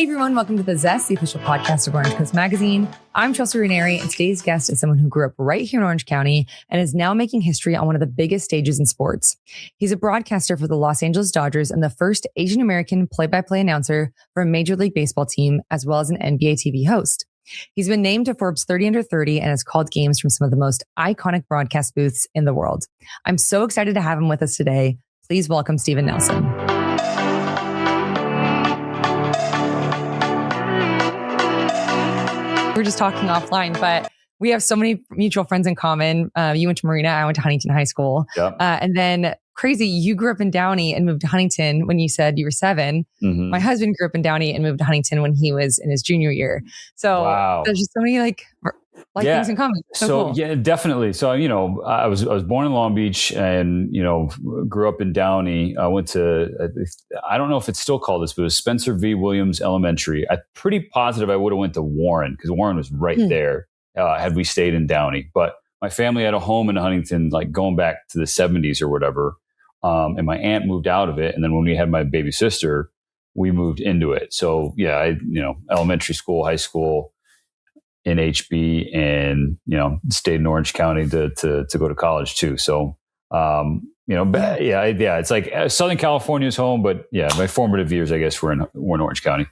Hey everyone, welcome to The Zest, the official podcast of Orange Coast Magazine. I'm Chelsea Ranieri, and today's guest is someone who grew up right here in Orange County and is now making history on one of the biggest stages in sports. He's a broadcaster for the Los Angeles Dodgers and the first Asian American play-by-play announcer for a Major League Baseball team, as well as an NBA TV host. He's been named to Forbes 30 Under 30 and has called games from some of the most iconic broadcast booths in the world. I'm so excited to have him with us today. Please welcome Steven Nelson. We're just talking offline, but we have so many mutual friends in common. You went to Marina, I went to Huntington High School. Yep. And then crazy, you grew up in Downey and moved to Huntington when you said you were 7. Mm-hmm. My husband grew up in Downey and moved to Huntington when he was in his junior year. So There's just so many things in common. So cool. Yeah, definitely. So, I was born in Long Beach and, grew up in Downey. I went to, I don't know if it's still called this, but it was Spencer V. Williams Elementary. I'm pretty positive I would have went to Warren because Warren was right there had we stayed in Downey. But my family had a home in Huntington, like going back to the 70s or whatever. And my aunt moved out of it. And then when we had my baby sister, we moved into it. So yeah, elementary school, high school, in HB, and stayed in Orange County to go to college too. So it's like Southern California's home, but yeah, my formative years, I guess, were in Orange County.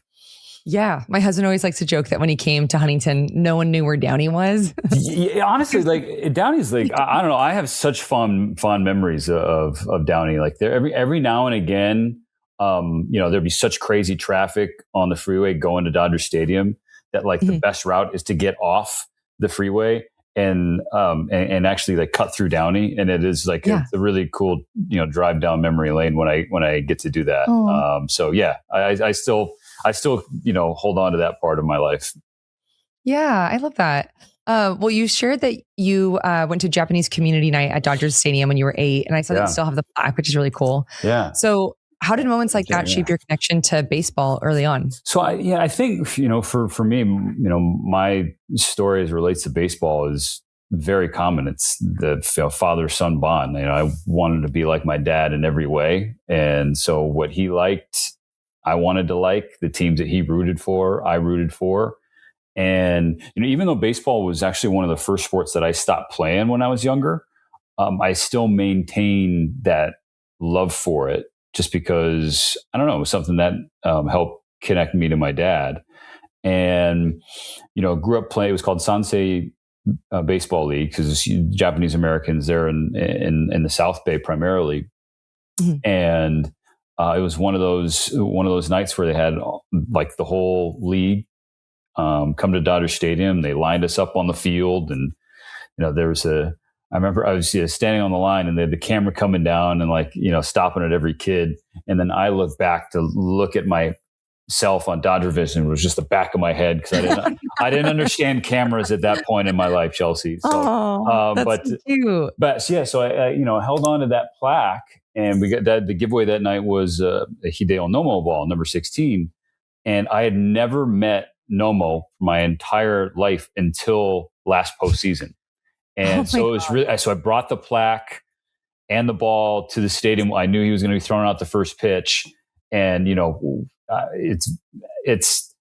Yeah, my husband always likes to joke that when he came to Huntington, no one knew where Downey was. Yeah, honestly, like Downey's like I don't know. I have such fond memories of Downey. Like there, every now and again, there'd be such crazy traffic on the freeway going to Dodger Stadium that like the best route is to get off the freeway and actually like cut through Downey. And it is like it's a really cool, drive down memory lane when I get to do that. So yeah, I still hold on to that part of my life. Yeah, I love that. Well, you shared that you went to Japanese community night at Dodgers Stadium when you were 8, and I saw that you still have the plaque, which is really cool. Yeah. So how did moments like that shape your connection to baseball early on? So I think, for me, my story as it relates to baseball is very common. It's the father-son bond. I wanted to be like my dad in every way. And so what he liked, I wanted to like. The teams that he rooted for, I rooted for. And, even though baseball was actually one of the first sports that I stopped playing when I was younger, I still maintain that love for it. Just because, I don't know, it was something that helped connect me to my dad. And, grew up playing, it was called Sansei Baseball League because it's Japanese Americans there in the South Bay primarily. Mm-hmm. And it was one of those nights where they had like the whole league come to Dodger Stadium. They lined us up on the field, and, I remember I was standing on the line and they had the camera coming down and stopping at every kid. And then I looked back to look at myself on Dodger Vision. It was just the back of my head because I didn't understand cameras at that point in my life, Chelsea. So, that's cute. So I held on to that plaque, and we got that. The giveaway that night was a Hideo Nomo ball, number 16. And I had never met Nomo my entire life until last postseason. And so it was really, so I brought the plaque and the ball to the stadium. I knew he was going to be throwing out the first pitch. And, it's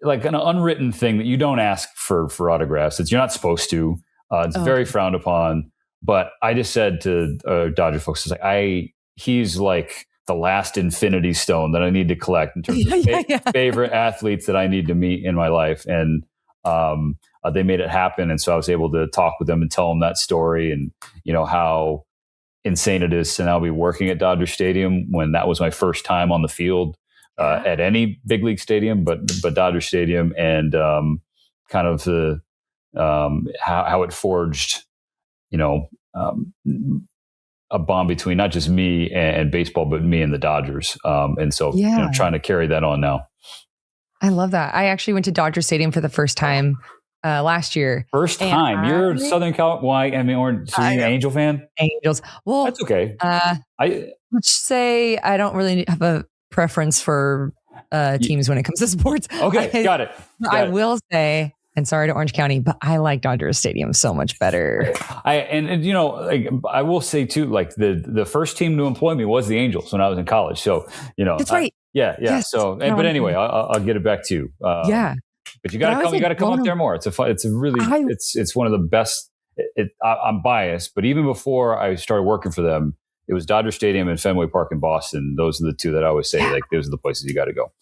like an unwritten thing that you don't ask for autographs. You're not supposed to. It's very frowned upon. But I just said to Dodger folks, he's like the last infinity stone that I need to collect in terms of favorite athletes that I need to meet in my life. And, they made it happen. And so I was able to talk with them and tell them that story and, how insane it is to now be working at Dodger Stadium when that was my first time on the field at any big league stadium, but Dodger Stadium, and kind of the how it forged, a bond between not just me and baseball, but me and the Dodgers. And so trying to carry that on now. I love that. I actually went to Dodger Stadium for the first time last year. First time. You're Southern Cal. Why? I mean, so you're an Angel fan? Angels. Well, that's okay. Let's say I don't really have a preference for teams when it comes to sports. Okay, got it. I will say, and sorry to Orange County, but I like Dodger Stadium so much better. I will say too, like the first team to employ me was the Angels when I was in college. So that's right. Yeah. Yes. But anyway, I'll get it back to you. Yeah. But you got to come. You got to come up there more. It's I it's one of the best. I'm biased, but even before I started working for them, it was Dodger Stadium and Fenway Park in Boston. Those are the two that I always say, like, those are the places you got to go.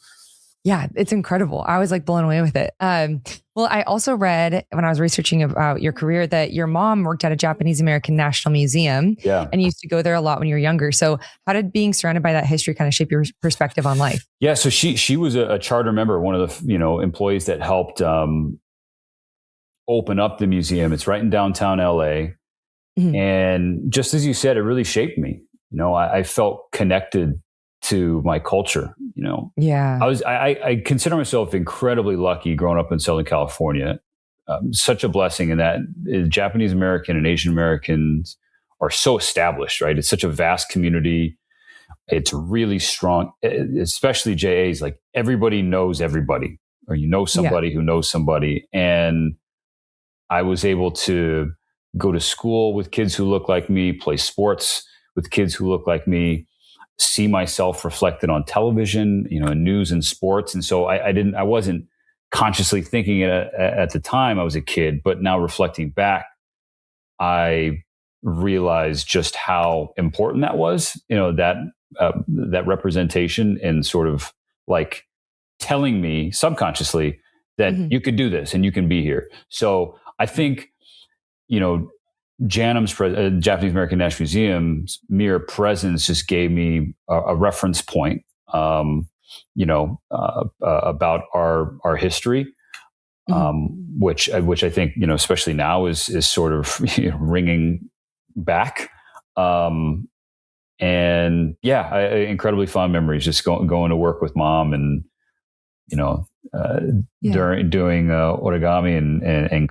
Yeah, it's incredible. I was like blown away with it. Well, I also read when I was researching about your career that your mom worked at a Japanese American National Museum, and you used to go there a lot when you were younger. So how did being surrounded by that history kind of shape your perspective on life? Yeah, so she was a charter member, one of the employees that helped open up the museum. It's right in downtown LA. Mm-hmm. And just as you said, it really shaped me. I felt connected to my culture. Yeah. I consider myself incredibly lucky growing up in Southern California. Such a blessing in that Japanese American and Asian Americans are so established, right? It's such a vast community. It's really strong, especially JAs. Like, everybody knows everybody, or somebody who knows somebody. And I was able to go to school with kids who look like me, play sports with kids who look like me, see myself reflected on television, in news and sports. And so I wasn't consciously thinking it at the time I was a kid, but now reflecting back, I realized just how important that was, that representation, and sort of like telling me subconsciously that you could do this and you can be here. So I think, JANM's Japanese American National Museum's mere presence just gave me a reference point, about our history, which I think, especially now is sort of ringing back. Incredibly fond memories, just going to work with mom, and during doing origami and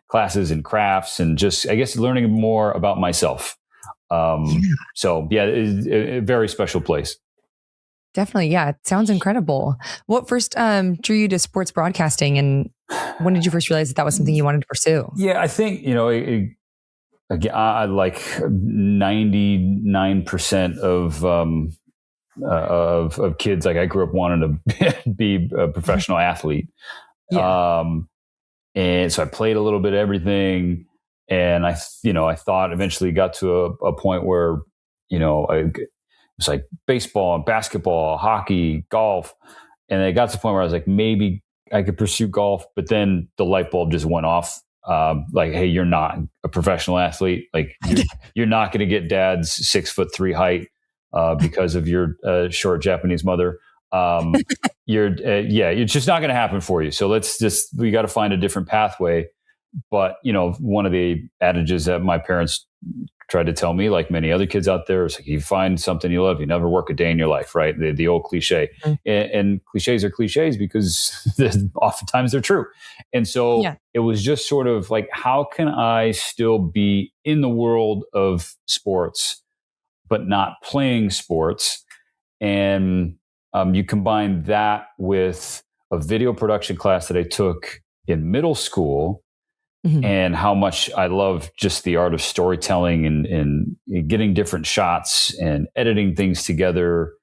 classes and crafts, and just, I guess, learning more about myself. So it's a very special place. Definitely. Yeah. It sounds incredible. What first drew you to sports broadcasting, and when did you first realize that was something you wanted to pursue? Yeah, I think, again, I like 99% of kids, like, I grew up wanting to be a professional athlete. Yeah. And so I played a little bit of everything, and I thought eventually got to a point where, it was like baseball and basketball, hockey, golf. And it got to the point where I was like, maybe I could pursue golf, but then the light bulb just went off. Like, hey, you're not a professional athlete. Like, you're not going to get dad's 6'3" height, because of your short Japanese mother. It's just not going to happen for you. So we got to find a different pathway. But, one of the adages that my parents tried to tell me, like many other kids out there, is like, you find something you love, you never work a day in your life, right? The old cliche. And cliches are cliches because oftentimes they're true. And so it was just sort of like, how can I still be in the world of sports, but not playing sports? And you combine that with a video production class that I took in middle school, and how much I love just the art of storytelling and getting different shots and editing things together.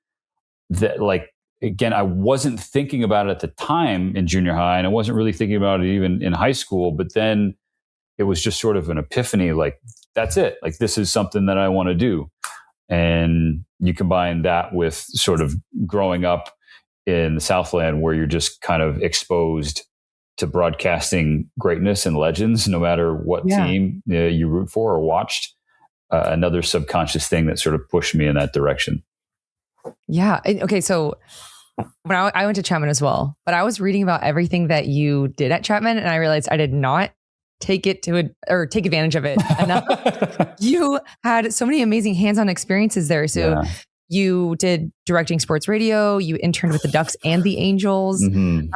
That, like, again, I wasn't thinking about it at the time in junior high, and I wasn't really thinking about it even in high school. But then it was just sort of an epiphany, like, that's it. Like, this is something that I want to do. And you combine that with sort of growing up in the Southland, where you're just kind of exposed to broadcasting greatness and legends, no matter what team you root for or watched. Another subconscious thing that sort of pushed me in that direction. Yeah. Okay. So when I went to Chapman as well, but I was reading about everything that you did at Chapman, and I realized I did not take advantage of it enough. You had so many amazing hands-on experiences there. So you did directing sports radio, you interned with the Ducks and the Angels. And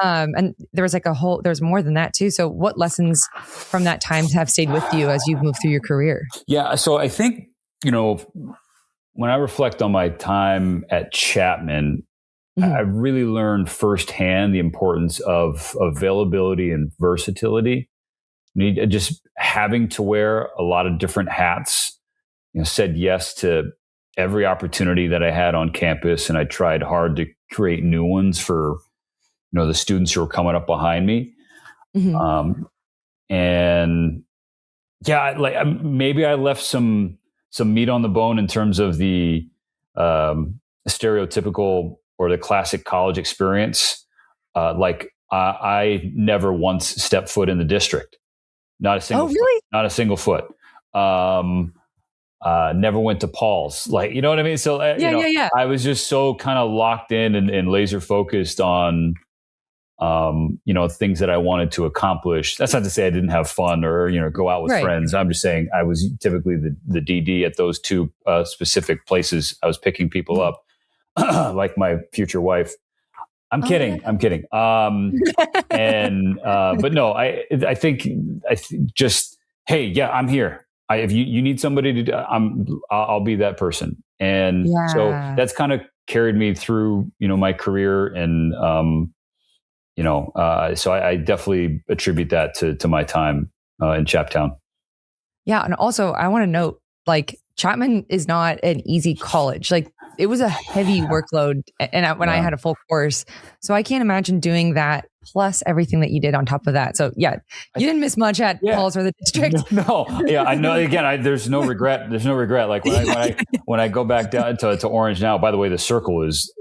there was there's more than that too. So what lessons from that time have stayed with you as you've moved through your career? Yeah. So I think, when I reflect on my time at Chapman, I really learned firsthand the importance of availability and versatility. Just having to wear a lot of different hats, said yes to every opportunity that I had on campus, and I tried hard to create new ones for, the students who were coming up behind me. Mm-hmm. And yeah, maybe I left some meat on the bone in terms of the stereotypical or the classic college experience. I never once stepped foot in the district, not a single. Oh, really? Foot, not a single foot. Never went to Paul's, you know what I mean? So, Yeah. I was just so kind of locked in and laser focused on, things that I wanted to accomplish. That's not to say I didn't have fun or, go out with friends. I'm just saying I was typically the DD at those two specific places. I was picking people up like my future wife. I'm kidding. Yeah. I'm kidding. But no, I think just, hey, yeah, I'm here. If you need somebody to, I'll be that person. And so that's kind of carried me through, my career. And, so I definitely attribute that to my time in Chaptown. Yeah. And also I want to note, Chapman is not an easy college. It was a heavy workload and I had a full course. So I can't imagine doing that plus everything that you did on top of that. So yeah, you didn't miss much at Paul's or the district. No. Yeah, I know. Again, there's no regret. There's no regret. When I go back down to Orange now, by the way, the circle is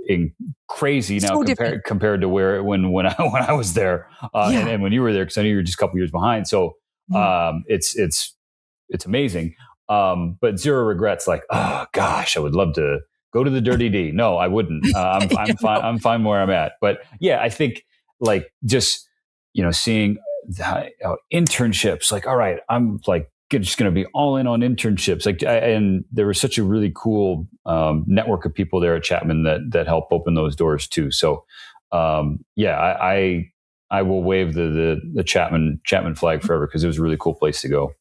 crazy now compared to when I was there and when you were there, because I knew you were just a couple years behind. So it's amazing. But zero regrets. Oh gosh, I would love to go to the Dirty D. No, I wouldn't. I'm fine. I'm fine where I'm at. But yeah, I think just seeing internships. All right, I'm just going to be all in on internships. And there was such a really cool network of people there at Chapman that helped open those doors too. So I will wave the Chapman flag forever because it was a really cool place to go.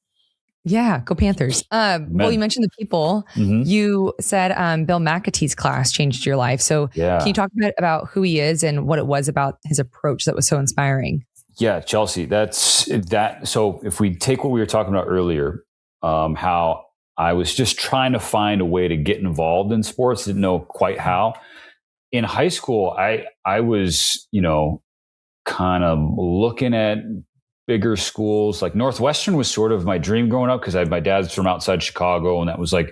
Yeah, go Panthers. Well, you mentioned the people. Mm-hmm. You said Bill McAtee's class changed your life. So can you talk a bit about who he is and what it was about his approach that was so inspiring? Yeah, Chelsea, that's that. So if we take what we were talking about earlier, how I was just trying to find a way to get involved in sports, didn't know quite how. In high school, I was, kind of looking at bigger schools. Northwestern was sort of my dream growing up because my dad's from outside Chicago, and that was a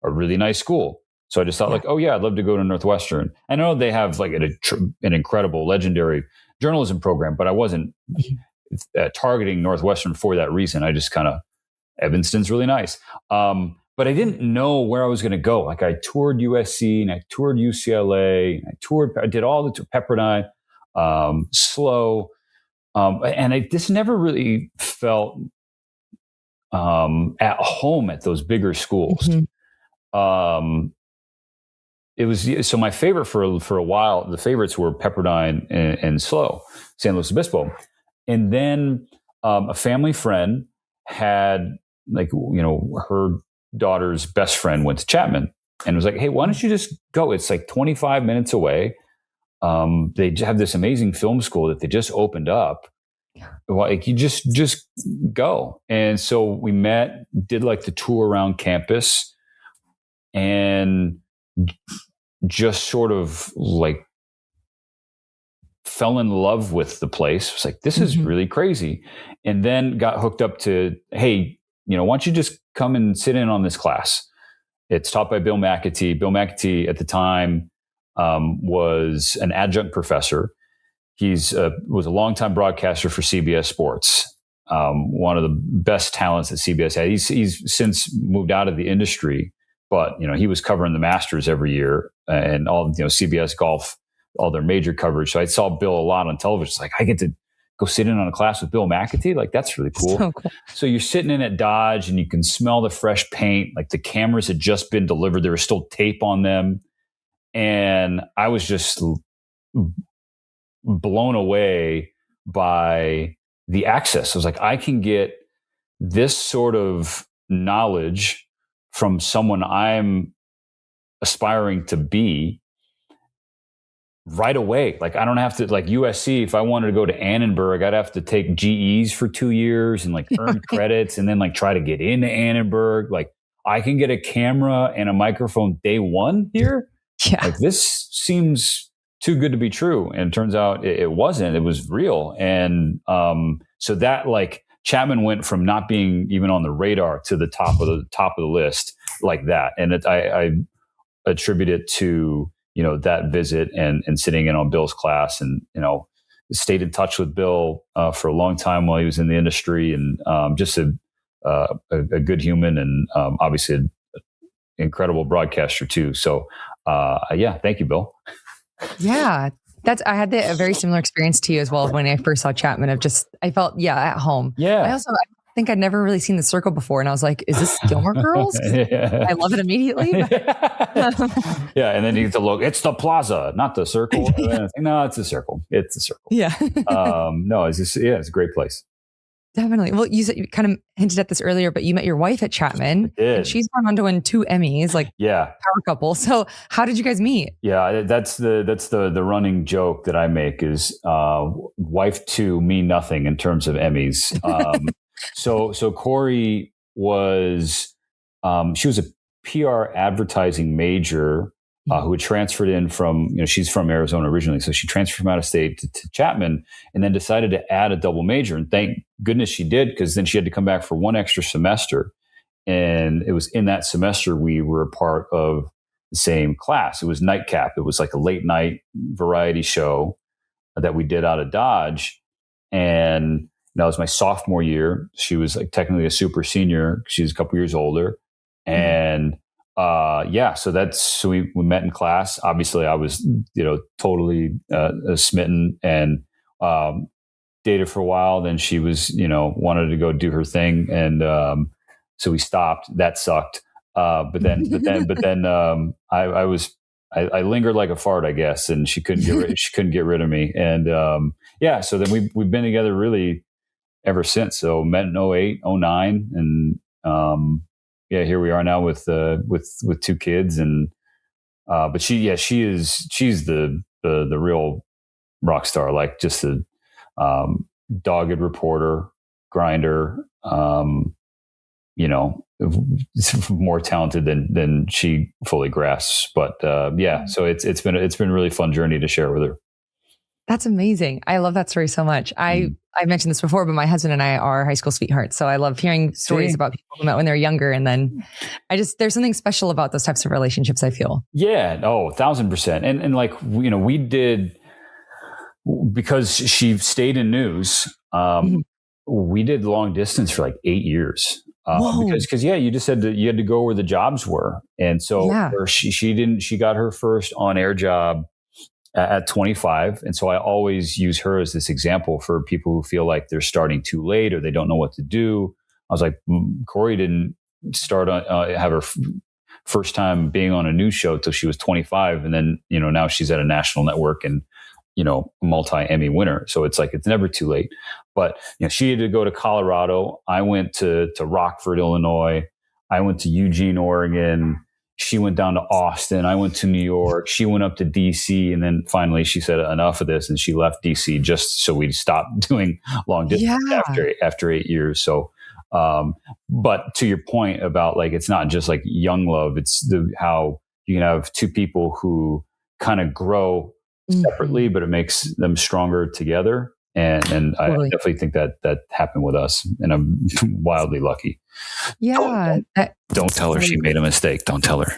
really nice school. So I just thought I'd love to go to Northwestern. I know they have an incredible, legendary journalism program, but I wasn't targeting Northwestern for that reason. I just kind of, Evanston's really nice. But I didn't know where I was going to go. I toured USC and I toured UCLA. And I did all the Pepperdine, SLO. And I just never really felt at home at those bigger schools. Mm-hmm. It was so my favorite for a while. The favorites were Pepperdine and SLO, San Luis Obispo, and then a family friend had her daughter's best friend went to Chapman and was like, "Hey, why don't you just go? It's 25 minutes away. They have this amazing film school that they just opened up. You just go." And so we met, did the tour around campus, and just sort of fell in love with the place. It was this is really crazy. And then got hooked up to, hey, why don't you just come and sit in on this class? It's taught by Bill McAtee. Bill McAtee at the time was an adjunct professor. Was a longtime broadcaster for CBS Sports. One of the best talents that CBS had. He's since moved out of the industry, but he was covering the Masters every year and all CBS golf, all their major coverage. So I saw Bill a lot on television. It's I get to go sit in on a class with Bill McAtee. That's really cool. So cool. So you're sitting in at Dodge and you can smell the fresh paint. The cameras had just been delivered. There was still tape on them. And I was just blown away by the access. I was I can get this sort of knowledge from someone I'm aspiring to be right away. I don't have to, USC, if I wanted to go to Annenberg, I'd have to take GEs for 2 years and earn credits and then try to get into Annenberg. I can get a camera and a microphone day one here. Yeah. Like, this seems too good to be true. And it turns out it wasn't. It was real. And so that, like, Chapman went from not being even on the radar to the top of the list like that. And I attribute it to, that visit and sitting in on Bill's class, and, stayed in touch with Bill for a long time while he was in the industry, and just a good human, and obviously an incredible broadcaster too. So thank you, Bill. Yeah. I had a very similar experience to you as well when I first saw Chapman. I felt, at home. Yeah. I think I'd never really seen The Circle before. And I was like, is this Gilmore Girls? Yeah. I love it immediately. Yeah. And then you get to look, it's the Plaza, not the Circle. No, it's the Circle. It's the Circle. Yeah. No, it's just, it's a great place. Definitely. Well, you said, you kind of hinted at this earlier, but you met your wife at Chapman. I did. And she's gone on to win 2 Emmys, power couple. So how did you guys meet? Yeah, that's the running joke that I make is wife 2, me nothing in terms of Emmys. So Corey was she was a PR advertising major who had transferred in from, she's from Arizona originally. So she transferred from out of state to Chapman, and then decided to add a double major. And thank goodness she did, because then she had to come back for one extra semester. And it was in that semester we were a part of the same class. It was Nightcap. It was like a late night variety show that we did out of Dodge. And that was my sophomore year. She was technically a super senior. She's a couple years older. And so we met in class. Obviously I was, totally smitten, and dated for a while. Then she was, wanted to go do her thing. And so we stopped. That sucked. But then I lingered like a fart, I guess. And she couldn't get rid of me. And so then we've been together really ever since. So met in 08, 09, and here we are now with 2 kids. And but she's the real rock star, like just a dogged reporter, grinder, more talented than she fully grasps. But so it's been a really fun journey to share with her. That's amazing. I love that story so much. I mentioned this before, but my husband and I are high school sweethearts. So I love hearing stories about people who met when they're younger. And then there's something special about those types of relationships, I feel. Yeah. Oh, 1,000%. And we did, because she stayed in news. We did long distance for 8 years. Because you just said that you had to go where the jobs were. And so she got her first on air job at 25. And so I always use her as this example for people who feel like they're starting too late or they don't know what to do. I was like, Corey didn't start have her first time being on a news show till she was 25. And then, now she's at a national network and, multi-Emmy winner. So it's never too late. But, she had to go to Colorado. I went to Rockford, Illinois. I went to Eugene, Oregon. She went down to Austin. I went to New York. She went up to DC. And then finally she said enough of this, and she left DC just so we stopped doing long distance after 8 years. So, but to your point about it's not just young love, it's how you can have 2 people who kind of grow separately, but it makes them stronger together. And totally. I definitely think that happened with us, and I'm wildly lucky. Yeah. Don't tell her she made a mistake. Don't tell her.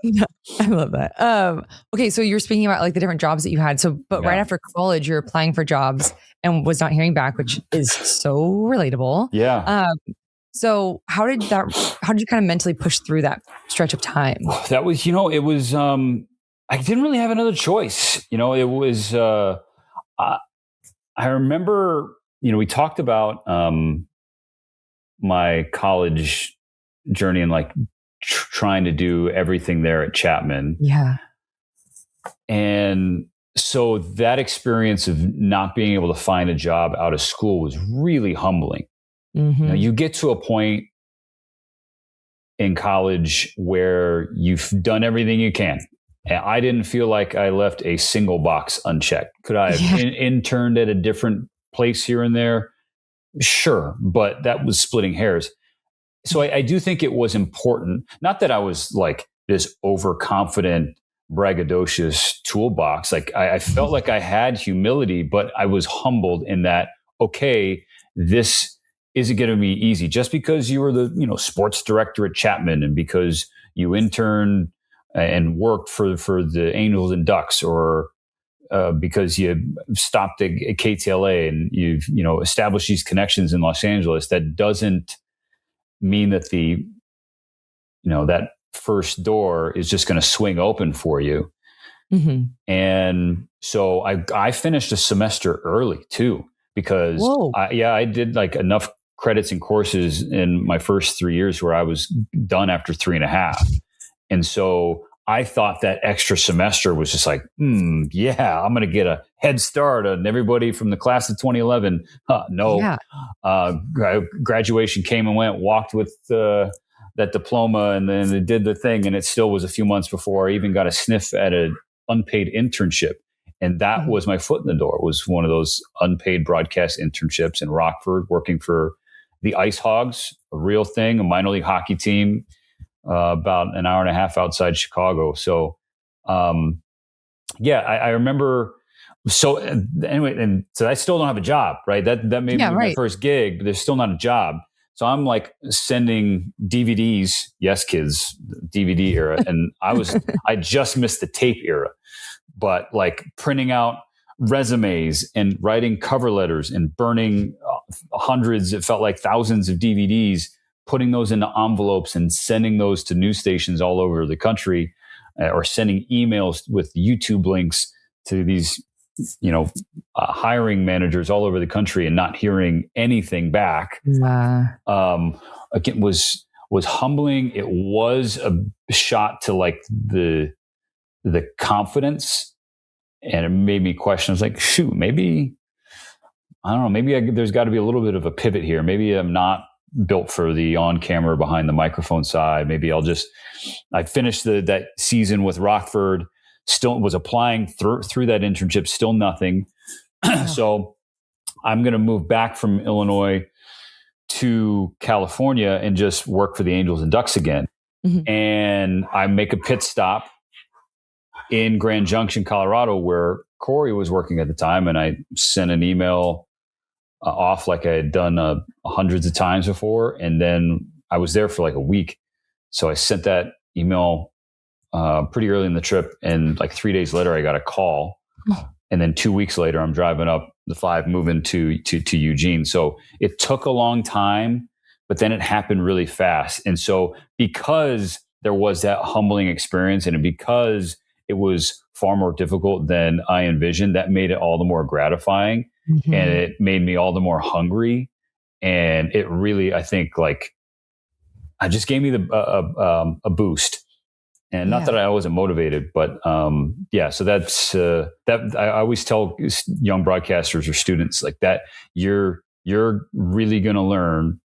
No, I love that. Okay. So you're speaking about the different jobs that you had. But right after college, you're applying for jobs and was not hearing back, which is so relatable. Yeah. So how did you kind of mentally push through that stretch of time? That was, it was, I didn't really have another choice. It was, I remember, we talked about my college journey and trying to do everything there at Chapman. Yeah. And so that experience of not being able to find a job out of school was really humbling. Mm-hmm. You get to a point in college where you've done everything you can. And I didn't feel like I left a single box unchecked. Could I have interned at a different place here and there? Sure. But that was splitting hairs. so I do think it was important. Not that I was like this overconfident, braggadocious toolbox. Like I felt like I had humility, but I was humbled in that, okay, this isn't going to be easy. Just because you were the, sports director at Chapman, and because you interned and worked for the Angels and Ducks, or because you stopped at KTLA and you've established these connections in Los Angeles, that doesn't mean that that first door is just going to swing open for you. Mm-hmm. And so I finished a semester early too, because I did like enough credits and courses in my first 3 years where I was done after 3.5. And so I thought that extra semester was just like, yeah, I'm going to get a head start on everybody from the class of 2011. No. Yeah. Graduation came and went, walked with that diploma, and then it did the thing. And it still was a few months before I even got a sniff at an unpaid internship. And that was my foot in the door, was one of those unpaid broadcast internships in Rockford, working for the Ice Hogs, a real thing, a minor league hockey team, about an hour and a half outside Chicago. So, I remember. So anyway, and so I still don't have a job, right? That may be my first gig, but there's still not a job. So I'm like sending DVDs. Yes, kids, DVD era. And I just missed the tape era, but like printing out resumes and writing cover letters and burning hundreds, it felt like thousands of DVDs, putting those into envelopes and sending those to news stations all over the country, or sending emails with YouTube links to these, hiring managers all over the country, and not hearing anything back. Again, was humbling. It was a shot to like the confidence, and it made me question. I was like, shoot, maybe, I don't know, maybe there's got to be a little bit of a pivot here. Maybe I'm not built for the on camera behind the microphone side. Maybe I finished that season with Rockford, still was applying through that internship, still nothing. So I'm going to move back from Illinois to California and just work for the Angels and Ducks again. Mm-hmm. And I make a pit stop in Grand Junction, Colorado, where Corey was working at the time. And I sent an email off like I had done hundreds of times before. And then I was there for like a week. So I sent that email pretty early in the trip. And like 3 days later, I got a call. And then 2 weeks later, I'm driving up the 5, moving to Eugene. So it took a long time, but then it happened really fast. And so because there was that humbling experience, and because it was far more difficult than I envisioned, that made it all the more gratifying. Mm-hmm. And it made me all the more hungry. And it really, I think, like, I just gave me a boost. And not that I wasn't motivated, but so that's that. I always tell young broadcasters or students like that, you're really going to learn.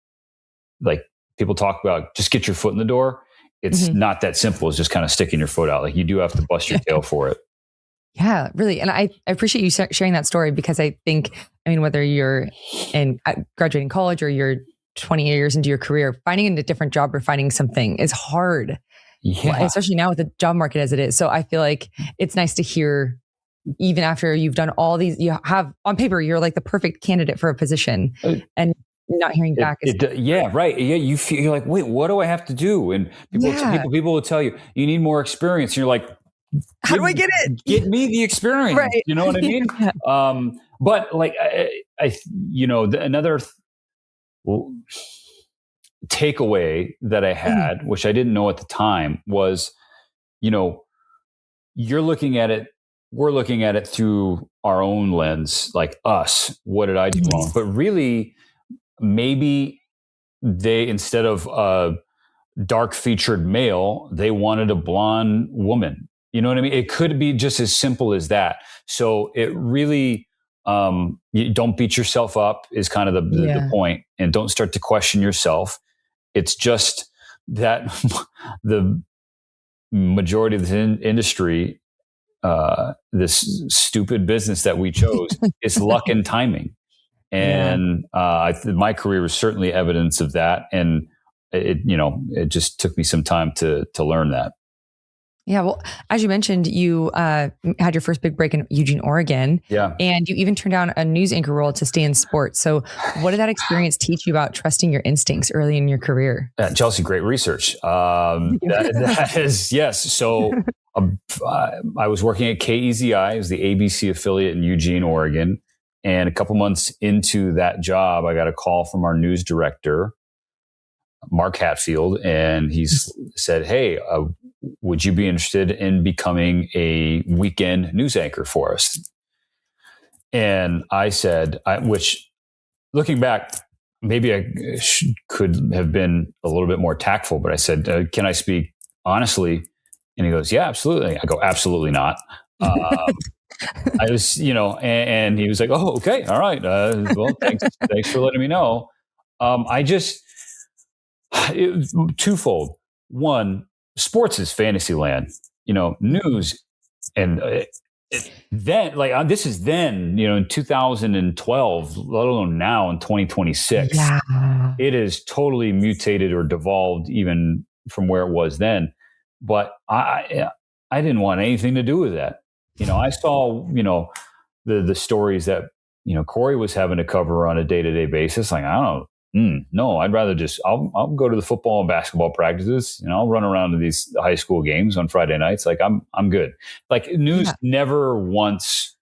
Like, people talk about just get your foot in the door. It's not that simple as just kind of sticking your foot out. Like, you do have to bust your tail for it. Yeah, really. And I appreciate you sharing that story, because I think, whether you're in graduating college or you're 20 years into your career, finding a different job or finding something is hard. Yeah. Especially now with the job market as it is. So I feel like it's nice to hear, even after you've done all these, you have on paper, you're like the perfect candidate for a position, and not hearing back. Right. Yeah. You feel, you're like, wait, what do I have to do? And people will tell you, you need more experience. And you're like, how do I get it? Get me the experience. Right. You know what I mean? But like, another takeaway that I had, which I didn't know at the time, was, you're looking at it, we're looking at it through our own lens, like us, what did I do wrong? But really, maybe they, instead of a dark featured male, they wanted a blonde woman. You know what I mean? It could be just as simple as that. So it really, you don't beat yourself up is kind of the point, and don't start to question yourself. It's just that the majority of the industry, this stupid business that we chose, is luck and timing. And my career was certainly evidence of that. And it just took me some time to learn that. Yeah. Well, as you mentioned, you had your first big break in Eugene, Oregon. Yeah. And you even turned down a news anchor role to stay in sports. So what did that experience teach you about trusting your instincts early in your career? Chelsea, great research. That is, yes. So I was working at KEZI, it was the ABC affiliate in Eugene, Oregon. And a couple months into that job, I got a call from our news director, Mark Hatfield, and he said, "Hey, would you be interested in becoming a weekend news anchor for us?" And I said, which looking back, maybe I could have been a little bit more tactful, but I said, "Can I speak honestly?" And he goes, "Yeah, absolutely." I go, "Absolutely not." I was, and he was like, "Oh, okay. All right. Well, thanks for letting me know." It was twofold. One, sports is fantasy land, news. And this is then, in 2012, let alone now in 2026, it is totally mutated or devolved even from where it was then. But I didn't want anything to do with that. I saw, the stories that, Corey was having to cover on a day-to-day basis. Like, I don't know. No, I'd rather I'll go to the football and basketball practices. I'll run around to these high school games on Friday nights. Like I'm good. Like news never once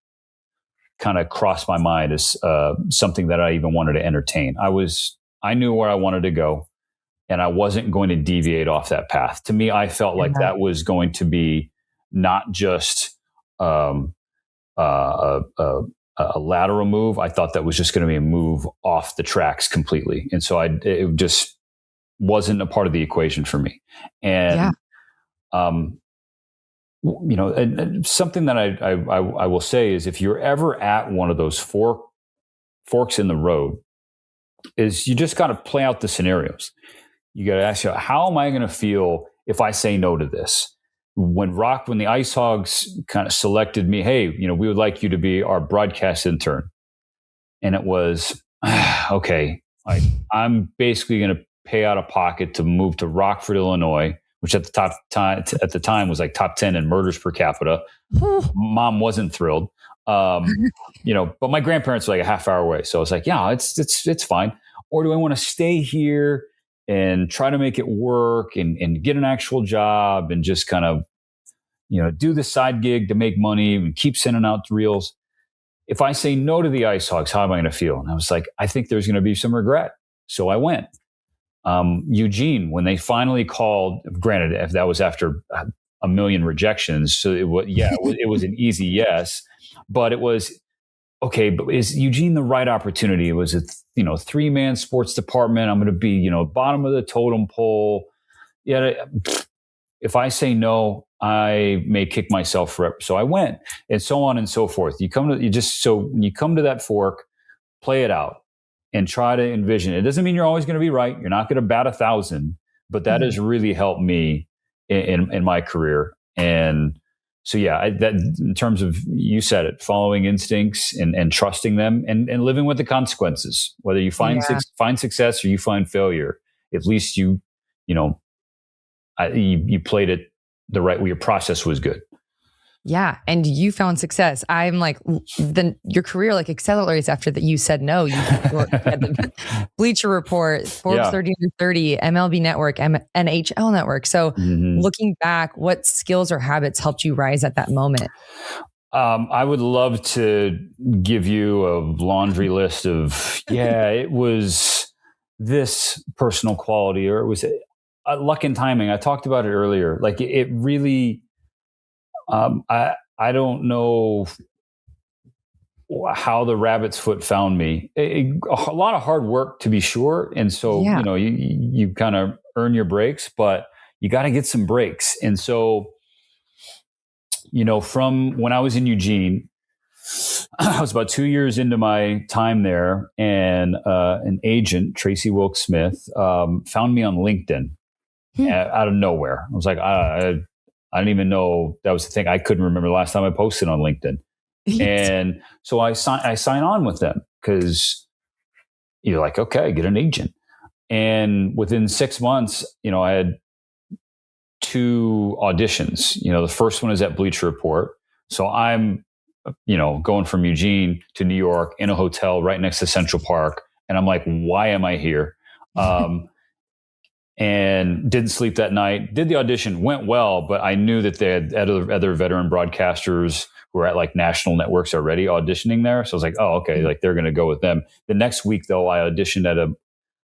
kind of crossed my mind as something that I even wanted to entertain. I knew where I wanted to go, and I wasn't going to deviate off that path. To me, I felt like that was going to be not just a lateral move. I thought that was just going to be a move off the tracks completely. And so it just wasn't a part of the equation for me. And, something that I will say is if you're ever at one of those forks in the road, is you just got to play out the scenarios. You got to ask yourself, how am I going to feel if I say no to this? When the Ice Hogs kind of selected me, "Hey, we would like you to be our broadcast intern." And it was, okay, I'm basically going to pay out of pocket to move to Rockford, Illinois, which at the time was like top 10 in murders per capita. Mom wasn't thrilled. But my grandparents were like a half hour away. So I was like, yeah, it's fine. Or do I want to stay here and try to make it work and get an actual job and just kind of, do the side gig to make money and keep sending out reels? If I say no to the Ice Hogs, how am I going to feel? And I was like, I think there's going to be some regret. So I went. Eugene, when they finally called, granted, if that was after a million rejections, so it was an easy yes, but it was, okay, but is Eugene the right opportunity? It was a 3-man sports department. I'm going to be, bottom of the totem pole. Yeah. If I say no, I may kick myself forever. So I went, and so on and so forth. When you come to that fork, play it out and try to envision it. It doesn't mean you're always going to be right. You're not going to bat 1,000, but that has really helped me in my career. And so, that in terms of, you said it, following instincts and trusting them and living with the consequences, whether you find success or you find failure, at least you played it the right way. Your process was good. Yeah. And you found success. I'm like, your career like accelerates after that. You said no. You had the Bleacher Report, Forbes 30 under 30, MLB Network, NHL Network. So looking back, what skills or habits helped you rise at that moment? I would love to give you a laundry list of, it was this personal quality, or it was luck and timing. I talked about it earlier. Like it really, I don't know how the rabbit's foot found me. A lot of hard work, to be sure. And so, you kind of earn your breaks, but you got to get some breaks. And so, from when I was in Eugene, I was about 2 years into my time there, and an agent, Tracy Wilkes-Smith, found me on LinkedIn out of nowhere. I was like, I didn't even know that was the thing. I couldn't remember the last time I posted on LinkedIn. And so I sign on with them because you're like, okay, get an agent. And within 6 months, I had 2 auditions. The first one is at Bleacher Report. So I'm, going from Eugene to New York in a hotel right next to Central Park. And I'm like, why am I here? And didn't sleep that night. Did the audition, went well, but I knew that they had other veteran broadcasters who were at like national networks already auditioning there. So I was like, oh, okay, like they're going to go with them. The next week, though, I auditioned at a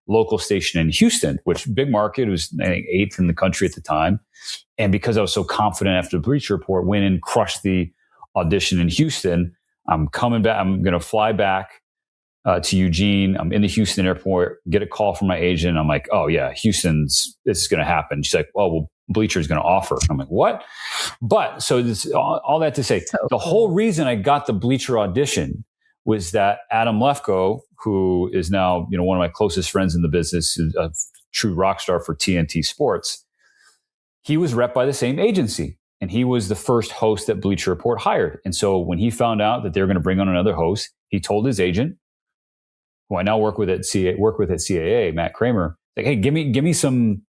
local station in Houston, which big market, was I think 8th in the country at the time. And because I was so confident after the Bleacher Report, went and crushed the audition in Houston. I'm coming back. I'm going to fly back to Eugene. I'm in the Houston airport, get a call from my agent. I'm like, oh yeah, this is going to happen. She's like, oh, well, Bleacher is going to offer. I'm like, what? But so this, all that to say, the whole reason I got the Bleacher audition was that Adam Lefkoe, who is now, one of my closest friends in the business, a true rock star for TNT Sports, he was rep by the same agency. And he was the first host that Bleacher Report hired. And so when he found out that they were going to bring on another host, he told his agent, who I now work with at CAA, Matt Kramer, like, hey, give me some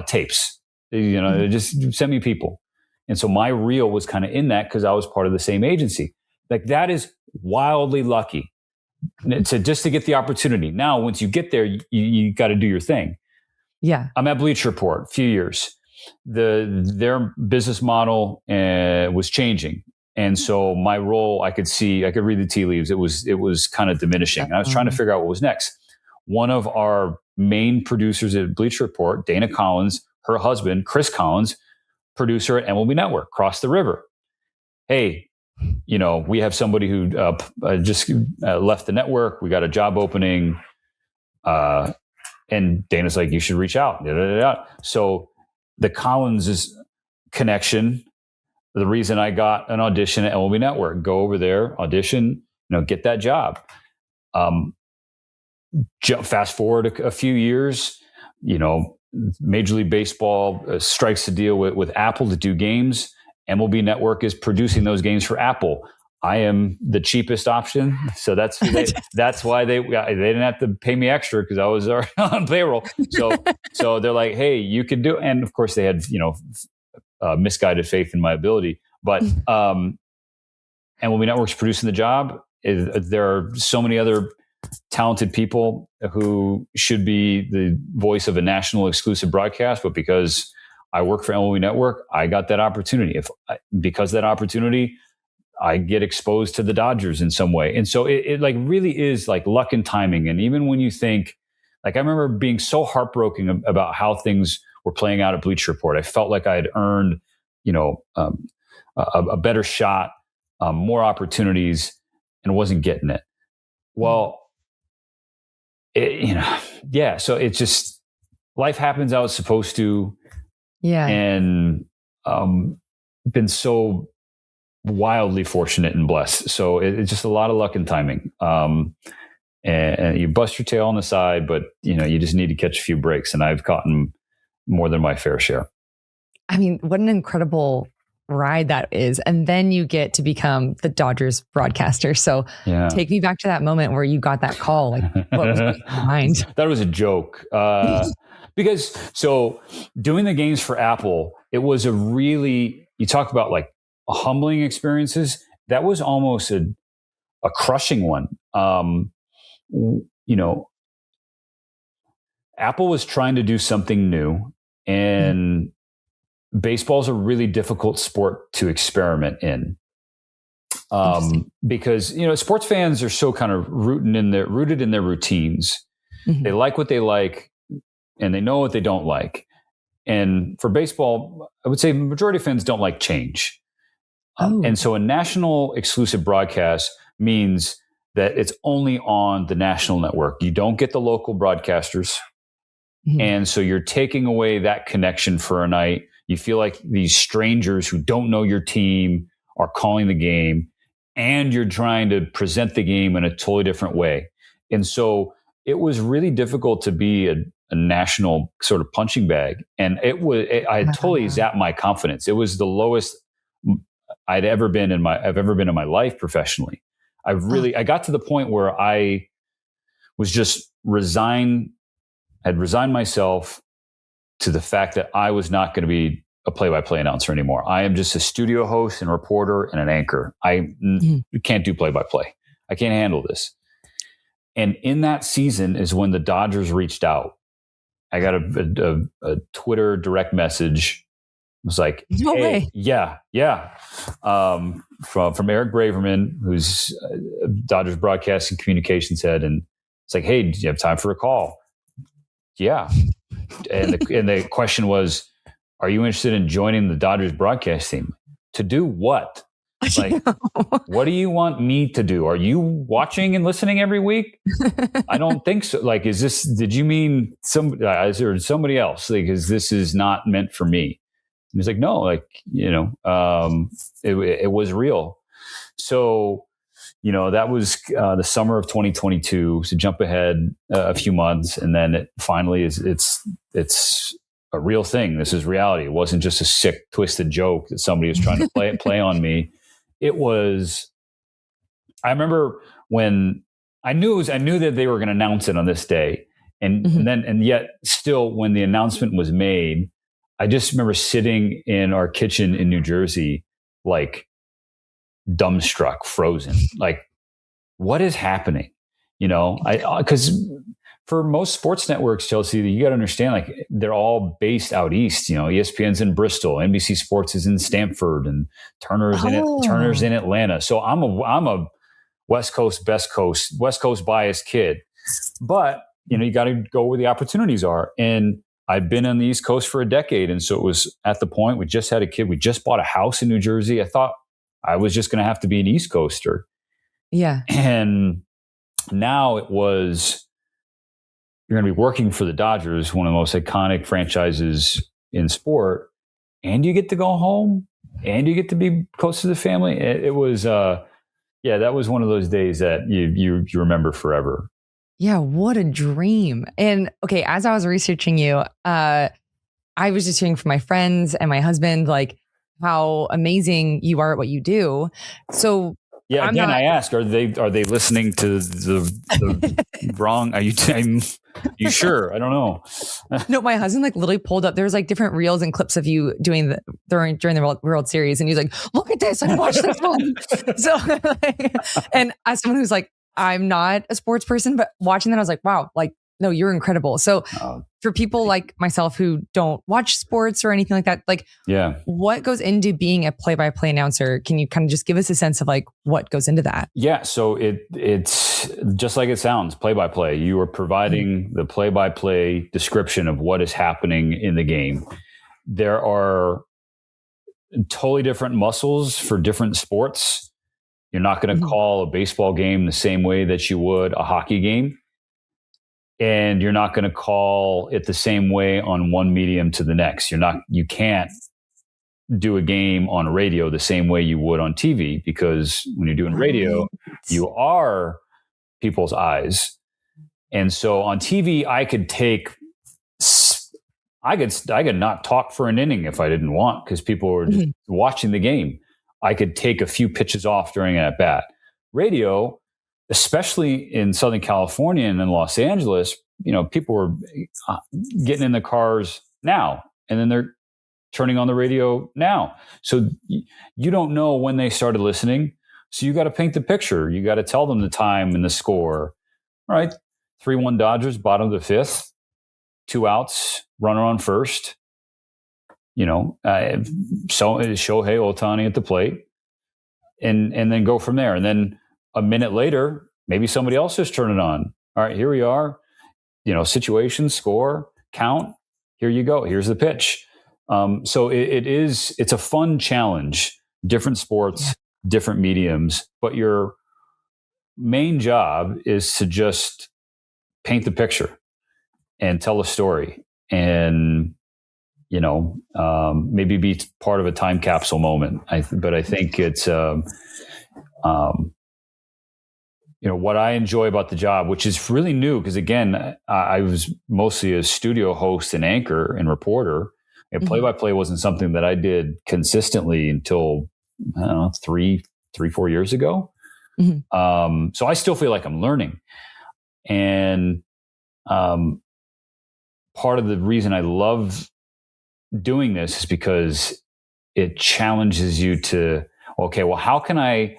tapes. Just send me people. And so my reel was kind of in that because I was part of the same agency. Like, that is wildly lucky just to get the opportunity. Now, once you get there, you got to do your thing. Yeah. I'm at Bleacher Report a few years. Their business model was changing. And so my role, I could read the tea leaves. It was kind of diminishing. And I was trying to figure out what was next. One of our main producers at Bleacher Report, Dana Collins, her husband, Chris Collins, producer at MLB Network, across the river. Hey, we have somebody who just left the network. We got a job opening. And Dana's like, you should reach out. So the Collins' connection, the reason I got an audition at MLB Network, go over there, audition, get that job. Fast forward a few years, Major League Baseball strikes a deal with Apple to do games. MLB Network is producing those games for Apple. I am the cheapest option, so that's why they didn't have to pay me extra because I was already on payroll. So they're like, hey, you can do, and of course they had misguided faith in my ability. But MLB Network's producing the job. There are so many other talented people who should be the voice of a national exclusive broadcast, but because I work for MLB Network, I got that opportunity. Because of that opportunity, I get exposed to the Dodgers in some way. And so it like really is like luck and timing. And even when you think, like, I remember being so heartbroken about how things were playing out at Bleacher Report. I felt like I had earned, a better shot, more opportunities, and wasn't getting it. Well, so it's just, life happens how it's supposed to. Yeah. And been so wildly fortunate and blessed. So it's just a lot of luck and timing. And you bust your tail on the side, but you just need to catch a few breaks. And I've caught more than my fair share. I mean, what an incredible ride that is. And then you get to become the Dodgers broadcaster. So Take me back to that moment where you got that call. Like, what was in your mind? That was a joke. Because so doing the games for Apple, it was you talk about like humbling experiences. That was almost a crushing one. Apple was trying to do something new, and baseball is a really difficult sport to experiment in. Because, sports fans are so kind of rooted in their routines. Mm-hmm. They like what they like, and they know what they don't like. And for baseball, I would say the majority of fans don't like change. And so a national exclusive broadcast means that it's only on the national network. You don't get the local broadcasters. Mm-hmm. And so you're taking away that connection for a night. You feel like these strangers who don't know your team are calling the game, and you're trying to present the game in a totally different way. And so it was really difficult to be a national sort of punching bag. And I had totally zapped my confidence. It was the lowest I've ever been in my life professionally. I got to the point where I was just resigned had resigned myself to the fact that I was not going to be a play-by-play announcer anymore. I am just a studio host and reporter and an anchor. I can't do play-by-play. I can't handle this. And in that season is when the Dodgers reached out. I got a Twitter direct message. It was like, no way. Yeah. From Eric Braverman, who's Dodgers broadcasting communications head. And it's like, hey, do you have time for a call? Yeah. And the question was, are you interested in joining the Dodgers broadcast team? To do what? Like, what do you want me to do? Are you watching and listening every week? I don't think so. Like, did you mean somebody else? Like, this is not meant for me. And he's like, no, like, it was real. So, that was the summer of 2022. So jump ahead a few months. And then it finally it's a real thing. This is reality. It wasn't just a sick, twisted joke that somebody was trying to play on me. It was, I remember when I knew that they were going to announce it on this day. And yet still when the announcement was made, I just remember sitting in our kitchen in New Jersey, like dumbstruck, frozen, like what is happening? Because for most sports networks, Chelsea, you got to understand, like they're all based out east. ESPN's in Bristol, NBC Sports is in Stamford, and Turner's in Atlanta. So I'm a West Coast biased kid, but you got to go where the opportunities are. And I've been on the East Coast for a decade, and so it was at the point we just had a kid. We just bought a house in New Jersey. I thought I was just going to have to be an East Coaster. Yeah, and now it was. You're going to be working for the Dodgers, one of the most iconic franchises in sport, and you get to go home and you get to be close to the family. It was, that was one of those days that you remember forever. Yeah, what a dream. And okay, as I was researching you, I was just hearing from my friends and my husband, like how amazing you are at what you do. So yeah, again, I ask, are they listening to the wrong? Are you sure? I don't know. No, my husband like literally pulled up. There's like different reels and clips of you doing during the World Series, and he's like, "Look at this! I watched this one." So, and as someone who's like, I'm not a sports person, but watching that, I was like, "Wow!" Like, no, you're incredible. So, for people like myself who don't watch sports or anything like that, like, what goes into being a play-by-play announcer? Can you kind of just give us a sense of like what goes into that? Yeah, so it's just like it sounds, play-by-play. You are providing the play-by-play description of what is happening in the game. There are totally different muscles for different sports. You're not going to call a baseball game the same way that you would a hockey game. And you're not going to call it the same way on one medium to the next. You can't do a game on radio the same way you would on TV, because when you're doing radio, you are people's eyes. And so on TV, I could not talk for an inning if I didn't want, because people were just watching the game. I could take a few pitches off during an at bat. Radio, especially in Southern California and in Los Angeles, people were getting in the cars now, and then they're turning on the radio now. So you don't know when they started listening. So you got to paint the picture. You got to tell them the time and the score. All right, 3-1 Dodgers, bottom of the fifth, 2 outs, runner on first. So Shohei Ohtani at the plate, and then go from there. And then a minute later, maybe somebody else just turned it on. All right, here we are. Situation, score, count. Here you go. Here's the pitch. So it's a fun challenge. Different sports, different mediums, but your main job is to just paint the picture and tell a story, and maybe be part of a time capsule moment. But I think it's what I enjoy about the job, which is really new, because again, I was mostly a studio host and anchor and reporter. And play-by-play wasn't something that I did consistently until, I don't know, 4 years ago. So I still feel like I'm learning. And part of the reason I love doing this is because it challenges you to, okay, well, how can I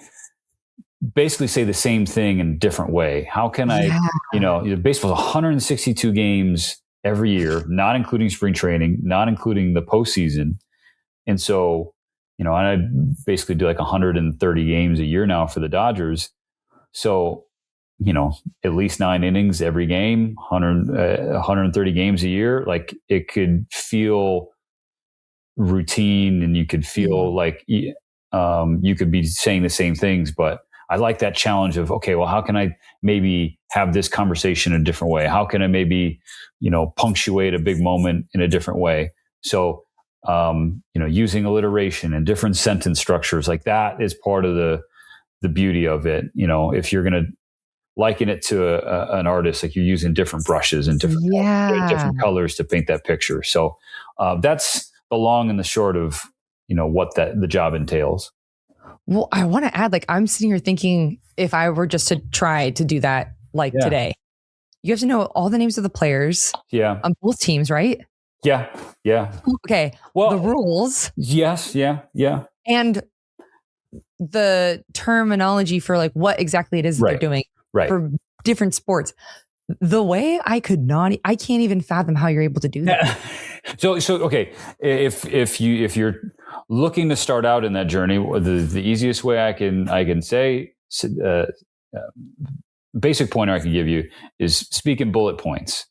basically say the same thing in a different way? How can I, baseball's 162 games every year, not including spring training, not including the postseason. And so, and I basically do like 130 games a year now for the Dodgers. So, at least 9 innings every game, 130 games a year. Like it could feel routine, and you could feel like you could be saying the same things, but I like that challenge of, okay, well, how can I maybe have this conversation in a different way? How can I maybe, punctuate a big moment in a different way? So, using alliteration and different sentence structures, like that is part of the beauty of it. If you're going to liken it to an artist, like you're using different brushes and different colors to paint that picture. So that's the long and the short of, what the job entails. Well, I want to add, like, I'm sitting here thinking if I were just to try to do that, today, you have to know all the names of the players. Yeah. On both teams, right? Yeah. Yeah. Okay. Well, the rules. Yes. Yeah. Yeah. And the terminology for what exactly it is that they're doing for different sports. The way I can't even fathom how you're able to do that. So okay, if you're looking to start out in that journey, the easiest way I can say, basic pointer I can give you is speak in bullet points,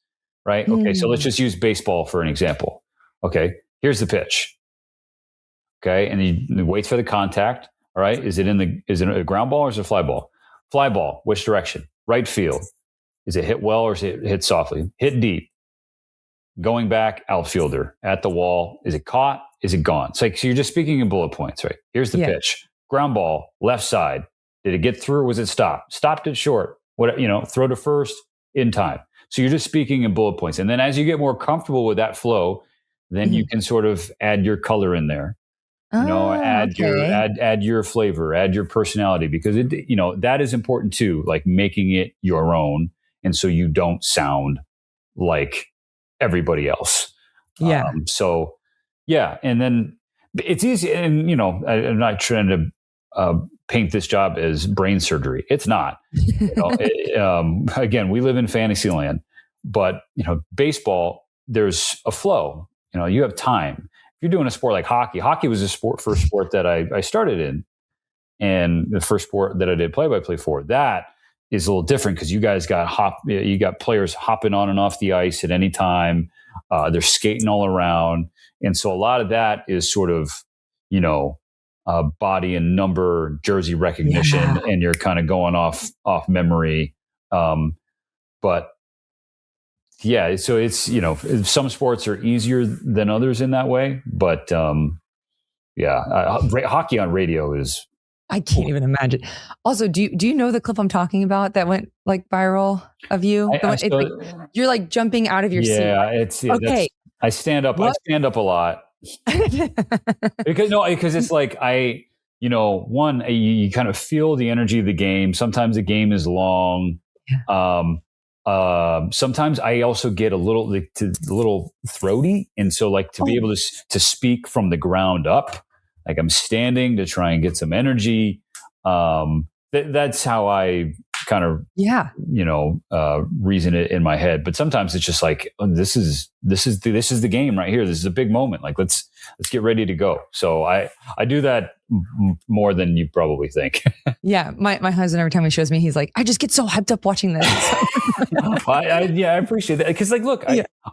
right? Okay, so let's just use baseball for an example. Okay, here's the pitch. Okay, and you wait for the contact. All right, is it a ground ball or is it a fly ball? Fly ball, which direction? Right field. Is it hit well or is it hit softly? Hit deep. Going back, outfielder. At the wall. Is it caught? Is it gone? So you're just speaking in bullet points, right? Here's the pitch. Ground ball, left side. Did it get through or was it stopped? Stopped it short. Throw to first in time. So you're just speaking in bullet points. And then as you get more comfortable with that flow, then you can sort of add your color in there. Add your flavor, add your personality, because that is important too, like making it your own. And so you don't sound like everybody else. Yeah. And then it's easy. And, I'm not trying to paint this job as brain surgery. It's not. Again, we live in fantasy land, but, baseball, there's a flow. You have time. If you're doing a sport like hockey was a first sport that I started in, and the first sport that I did play-by-play for. That is a little different because you guys you got players hopping on and off the ice at any time. They're skating all around. And so a lot of that is sort of, body and number, jersey recognition, and you're kind of going off memory. But yeah, so it's, some sports are easier than others in that way. But hockey on radio is... I can't even imagine. Also, do you know the clip I'm talking about that went viral of you? You're jumping out of your seat. Yeah, okay. I stand up. What? I stand up a lot because it's you kind of feel the energy of the game. Sometimes the game is long. Sometimes I also get a little throaty, and so to be able to speak from the ground up. Like I'm standing to try and get some energy. That's how I kind of, reason it in my head. But sometimes it's just this is the game right here. This is a big moment. Let's get ready to go. So I do that more than you probably think. Yeah. My husband, every time he shows me, he's like, I just get so hyped up watching this. I appreciate that. Cause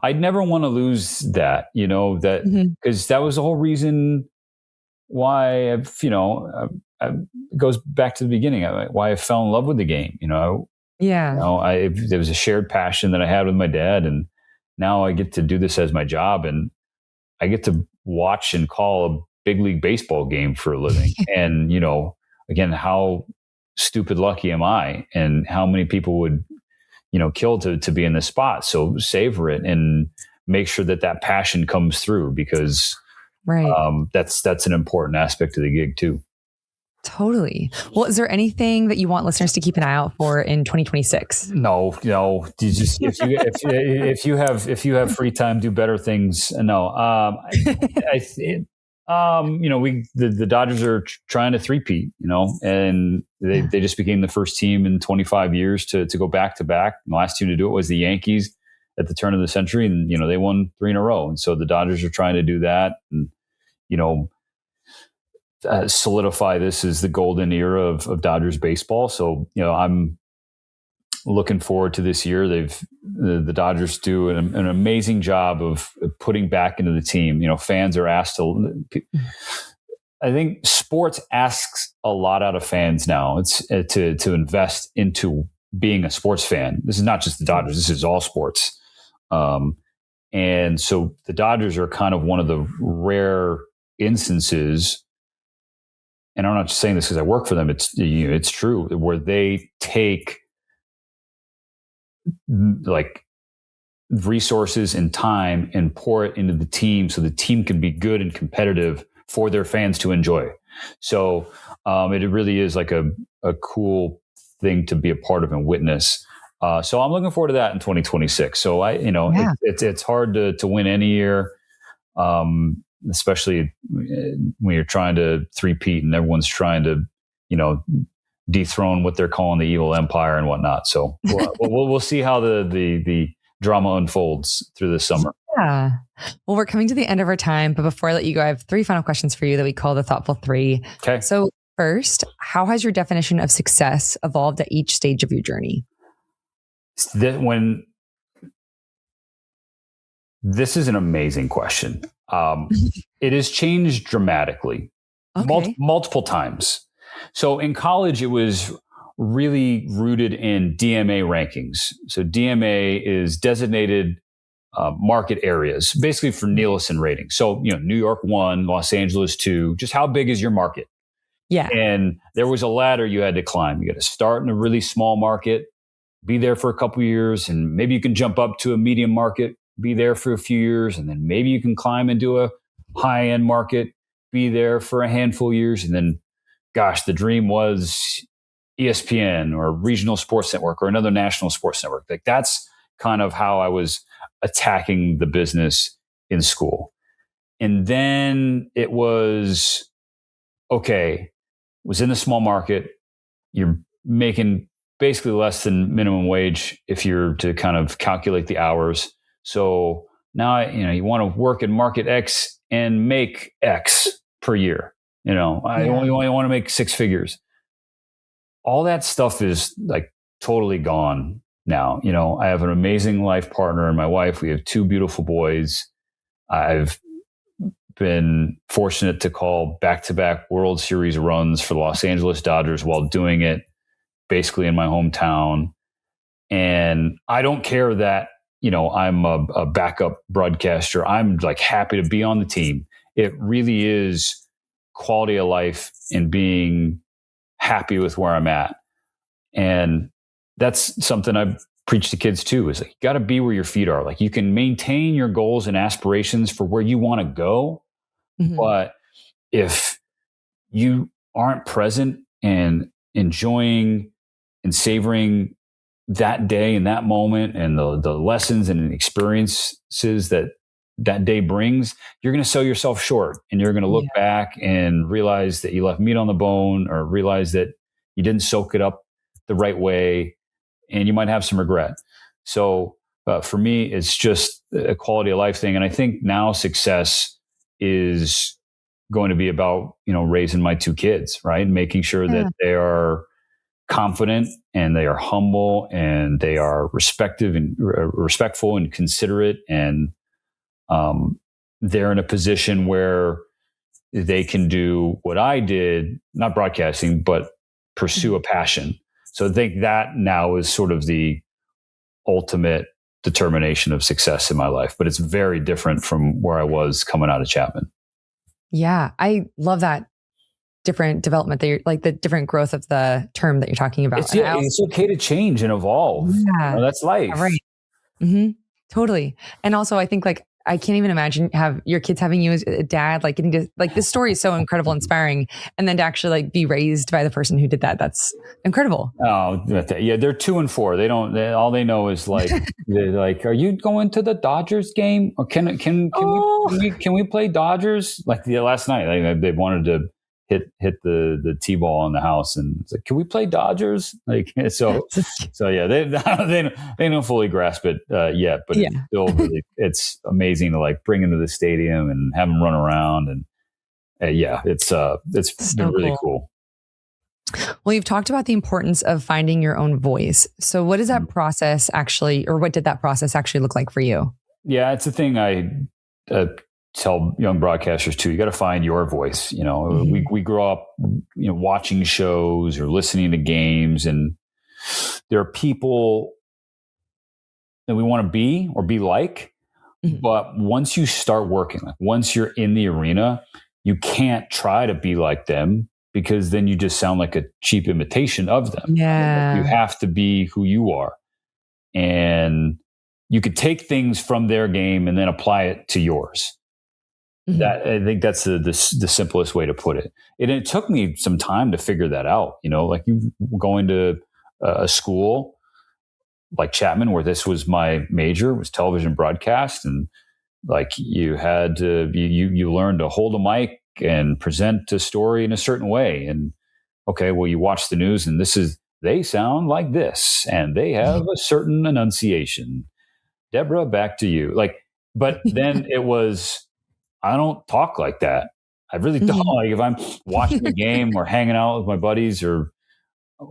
I never want to lose that, because that was the whole reason why it goes back to the beginning. Why I fell in love with the game. There was a shared passion that I had with my dad, and now I get to do this as my job, and I get to watch and call a big league baseball game for a living. And again, how stupid lucky am I? And how many people would kill to be in this spot? So savor it and make sure that passion comes through, because. Right. That's an important aspect of the gig too. Totally. Well, is there anything that you want listeners to keep an eye out for in 2026? No. You just if you have free time, do better things. No. The Dodgers are trying to three-peat, and they just became the first team in 25 years to go back to back. The last team to do it was the Yankees at the turn of the century, and they won 3 in a row. And so the Dodgers are trying to do that, and solidify this as the golden era of Dodgers baseball. So, I'm looking forward to this year. The Dodgers do an amazing job of putting back into the team. Fans are asked to, I think sports asks a lot out of fans now. It's to invest into being a sports fan. This is not just the Dodgers. This is all sports. And so the Dodgers are kind of one of the rare instances, and I'm not just saying this because I work for them. It's true, where they take like resources and time and pour it into the team so the team can be good and competitive for their fans to enjoy. So it really is like a cool thing to be a part of and witness. So I'm looking forward to that in 2026. So it's hard to win any year. Especially when you're trying to three-peat and everyone's trying to, dethrone what they're calling the evil empire and whatnot. So we'll see how the drama unfolds through this summer. Yeah. Well, we're coming to the end of our time, but before I let you go, I have 3 final questions for you that we call the Thoughtful 3. Okay. So first, how has your definition of success evolved at each stage of your journey? This is an amazing question. It has changed dramatically, multiple times. So in college, it was really rooted in DMA rankings. So DMA is designated market areas, basically for Nielsen ratings. So, New York 1, Los Angeles 2, just how big is your market? Yeah. And there was a ladder you had to climb. You got to start in a really small market, be there for a couple of years, and maybe you can jump up to a medium market, be there for a few years, and then maybe you can climb into a high-end market, be there for a handful of years, and then, gosh, the dream was ESPN or regional sports network or another national sports network. Like that's kind of how I was attacking the business in school. And then it was, was in the small market, you're making basically less than minimum wage if you're to kind of calculate the hours. So now, you want to work in market X and make X per year. I only want to make 6 figures. All that stuff is like totally gone now. I have an amazing life partner and my wife. We have 2 beautiful boys. I've been fortunate to call back-to-back World Series runs for the Los Angeles Dodgers while doing it basically in my hometown. And I don't care that, I'm a backup broadcaster. I'm like happy to be on the team. It really is quality of life and being happy with where I'm at. And that's something I preach to kids too, is like, you got to be where your feet are. Like you can maintain your goals and aspirations for where you want to go. Mm-hmm. But if you aren't present and enjoying and savoring that day and that moment and the lessons and experiences that day brings, you're going to sell yourself short, and you're going to look back and realize that you left meat on the bone, or realize that you didn't soak it up the right way, and you might have some regret. So for me, it's just a quality of life thing. And I think now success is going to be about, raising my 2 kids, right? And making sure that they are confident and they are humble and they are respectful and considerate, and they're in a position where they can do what I did, not broadcasting, but pursue a passion. So I think that now is sort of the ultimate determination of success in my life, but it's very different from where I was coming out of Chapman. Yeah. I love that different development that you're like, the different growth of the term that you're talking about. It's okay to change and evolve. Yeah. That's life. Yeah, right. Mm-hmm. Totally. And also I think like I can't even imagine have your kids having you as a dad, like getting to like this story is so incredible, inspiring, and then to actually like be raised by the person who did that. That's incredible. Oh, yeah, they're 2 and 4. All they know is like, they're like, are you going to the Dodgers game, or can we play Dodgers? Like last night, they wanted to hit the T-ball in the house, and it's like, can we play Dodgers? Like, so yeah, they don't fully grasp it yet, but it's still really, it's amazing to like bring into the stadium and have them run around, and it's been really cool. Well, you've talked about the importance of finding your own voice. So what does that process actually, or what did that process actually look like for you? Yeah, it's a thing I tell young broadcasters too. You got to find your voice. We grow up, watching shows or listening to games, and there are people that we want to be or be like. But once you start working, like once you're in the arena, you can't try to be like them, because then you just sound like a cheap imitation of them. Yeah. You have to be who you are. And you could take things from their game and then apply it to yours. That, I think that's the simplest way to put it. And it took me some time to figure that out. Like you going to a school like Chapman, where this was my major, was television broadcast, and like you had to you learned to hold a mic and present a story in a certain way. And okay, well, you watch the news, and they sound like this, and they have a certain enunciation. Deborah, back to you. Like, but then it was, I don't talk like that. I really don't. Like if I'm watching a game or hanging out with my buddies or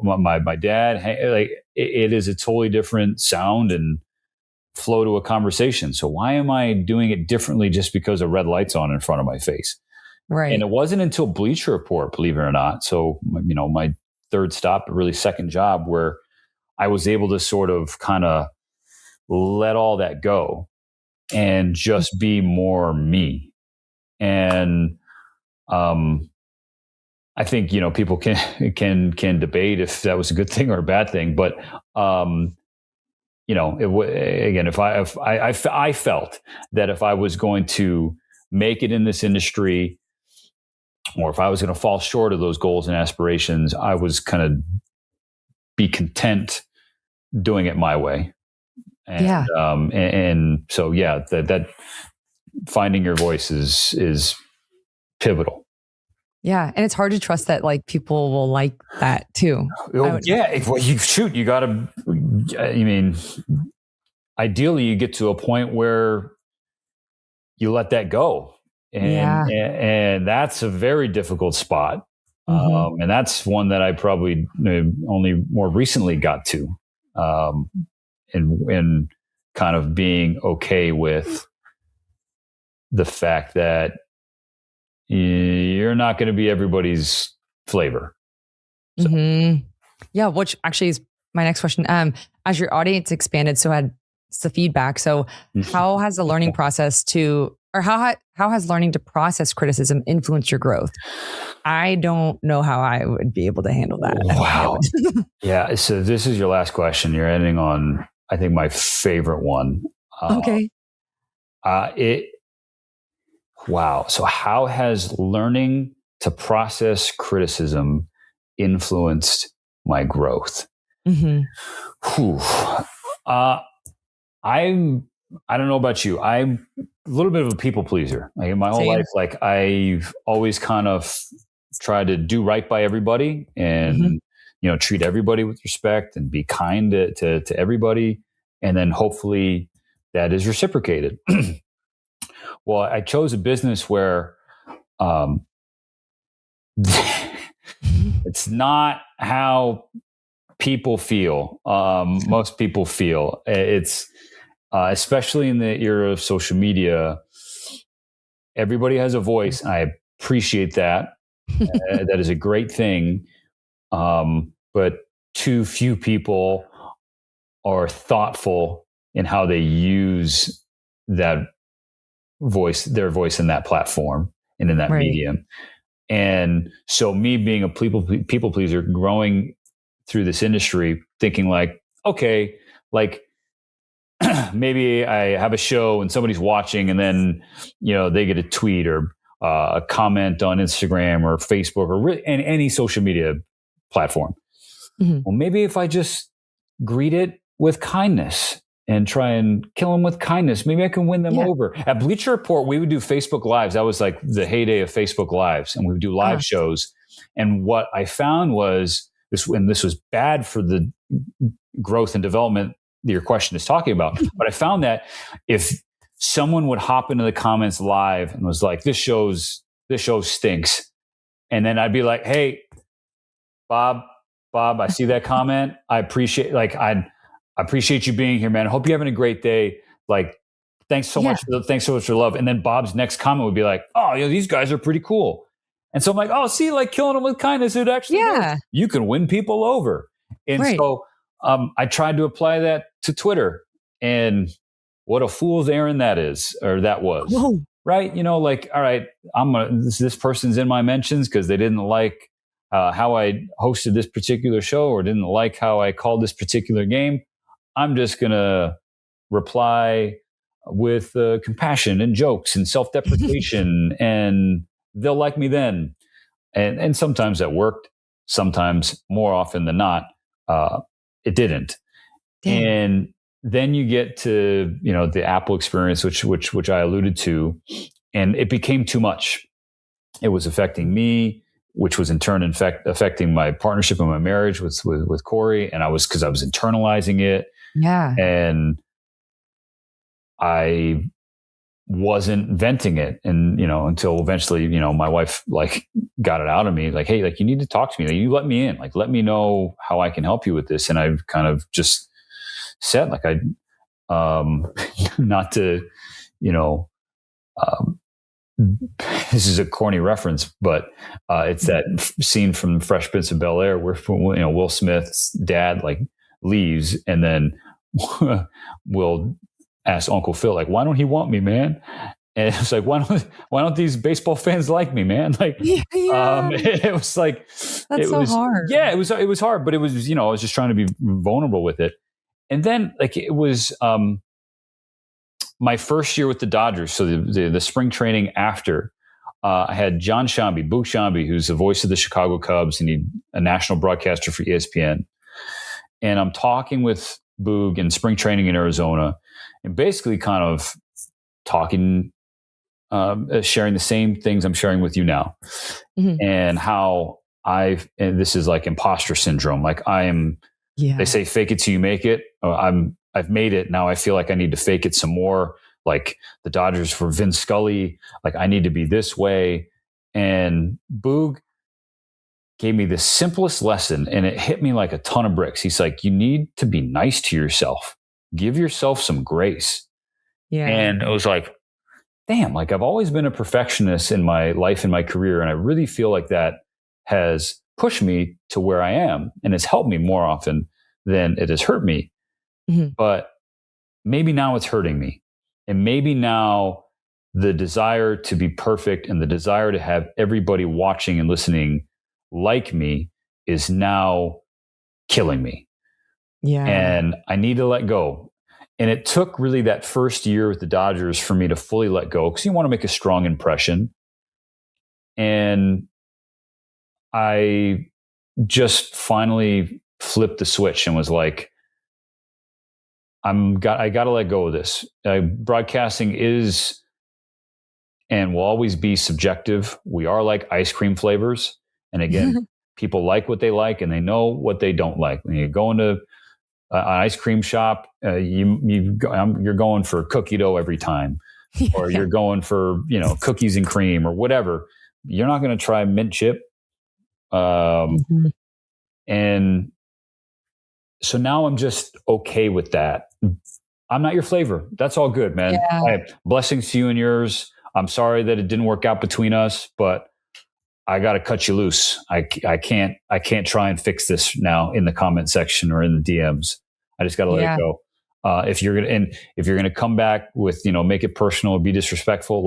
my dad, like it is a totally different sound and flow to a conversation. So why am I doing it differently just because a red light's on in front of my face? Right. And it wasn't until Bleacher Report, believe it or not. So, my third stop, really second job, where I was able to sort of kind of let all that go and just be more me. And I think, people can debate if that was a good thing or a bad thing, but again, if I felt that if I was going to make it in this industry, or if I was going to fall short of those goals and aspirations, I was kind of be content doing it my way. And, and so, that finding your voice is pivotal. Yeah. And it's hard to trust that like people will like that too. You got to, ideally you get to a point where you let that go. And that's a very difficult spot. And that's one that I probably only more recently got to, and kind of being okay with the fact that you're not going to be everybody's flavor. So. Yeah, which actually is my next question. As your audience expanded, so had the feedback. So how has the learning process how has learning to process criticism influenced your growth? I don't know how I would be able to handle that. Wow. Yeah. So this is your last question. You're ending on, I think, my favorite one. Okay. Wow. So how has learning to process criticism influenced my growth? I don't know about you. I'm a little bit of a people pleaser. Like in my whole life, like I've always kind of tried to do right by everybody and, treat everybody with respect and be kind to everybody. And then hopefully that is reciprocated. Well, I chose a business where it's not how people feel. Most people feel it's, especially in the era of social media, everybody has a voice. I appreciate that. That is a great thing. But too few people are thoughtful in how they use that voice, their voice in that platform and in that medium. And so me being a people pleaser, growing through this industry, thinking like, okay, like maybe I have a show and somebody's watching, and then, they get a tweet or a comment on Instagram or Facebook or in any social media platform. Mm-hmm. Well, maybe if I just greet it with kindness and try and kill them with kindness, maybe I can win them over. At Bleacher Report, we would do Facebook Lives. That was like the heyday of Facebook Lives, and we would do live shows. And what I found was this was bad for the growth and development that your question is talking about. But I found that if someone would hop into the comments live and was like, this show stinks. And then I'd be like, hey, Bob, I see that comment. I appreciate you being here, man. I hope you're having a great day. Like, thanks so much for love. And then Bob's next comment would be like, oh, these guys are pretty cool. And so I'm like, oh, see, like killing them with kindness, it actually works. You can win people over. And so I tried to apply that to Twitter, and what a fool's errand that was. Whoa. Right? All right, this person's in my mentions because they didn't like how I hosted this particular show or didn't like how I called this particular game. I'm just going to reply with compassion and jokes and self-deprecation and they'll like me then. And sometimes that worked. Sometimes, more often than not, it didn't. Damn. And then you get to, the Apple experience, which I alluded to, and it became too much. It was affecting me, which was in turn affecting my partnership and my marriage with Corey. And because I was internalizing it. Yeah. And I wasn't venting it. And, until eventually, my wife got it out of me, like, hey, you need to talk to me. You let me in, let me know how I can help you with this. And I kind of just said, not to, this is a corny reference, but it's that scene from Fresh Prince of Bel-Air where Will Smith's dad leaves, and then Will asks Uncle Phil, why don't he want me, man? And it's like, why don't these baseball fans like me, man? It was like, that's so hard. Yeah, it was hard, but it was, I was just trying to be vulnerable with it. And then it was my first year with the Dodgers. So the spring training after, I had John Shambi, Boog Shambi, who's the voice of the Chicago Cubs and he's a national broadcaster for ESPN. And I'm talking with Boog in spring training in Arizona, and basically kind of talking, sharing the same things I'm sharing with you now, and how and this is like imposter syndrome. They say fake it till you make it. I've made it. Now I feel like I need to fake it some more. Like the Dodgers for Vin Scully. I need to be this way. And Boog gave me the simplest lesson, and it hit me like a ton of bricks. He's like, you need to be nice to yourself. Give yourself some grace. Yeah. And it was like, damn, I've always been a perfectionist in my life and my career. And I really feel like that has pushed me to where I am, and it's helped me more often than it has hurt me. Mm-hmm. But maybe now it's hurting me. And maybe now the desire to be perfect and the desire to have everybody watching and listening like me is now killing me. Yeah. And I need to let go. And it took really that first year with the Dodgers for me to fully let go, because you want to make a strong impression. And I just finally flipped the switch and was like, I got to let go of this. Broadcasting is and will always be subjective. We are like ice cream flavors. And again, people like what they like and they know what they don't like. When you go into an ice cream shop, you're going for cookie dough every time, or you're going for, cookies and cream or whatever. You're not going to try mint chip. And so now I'm just okay with that. I'm not your flavor. That's all good, man. Yeah. I have blessings to you and yours. I'm sorry that it didn't work out between us, but I got to cut you loose. I can't try and fix this now in the comment section or in the DMs. I just got to let it go. If you're going to come back with, make it personal or be disrespectful,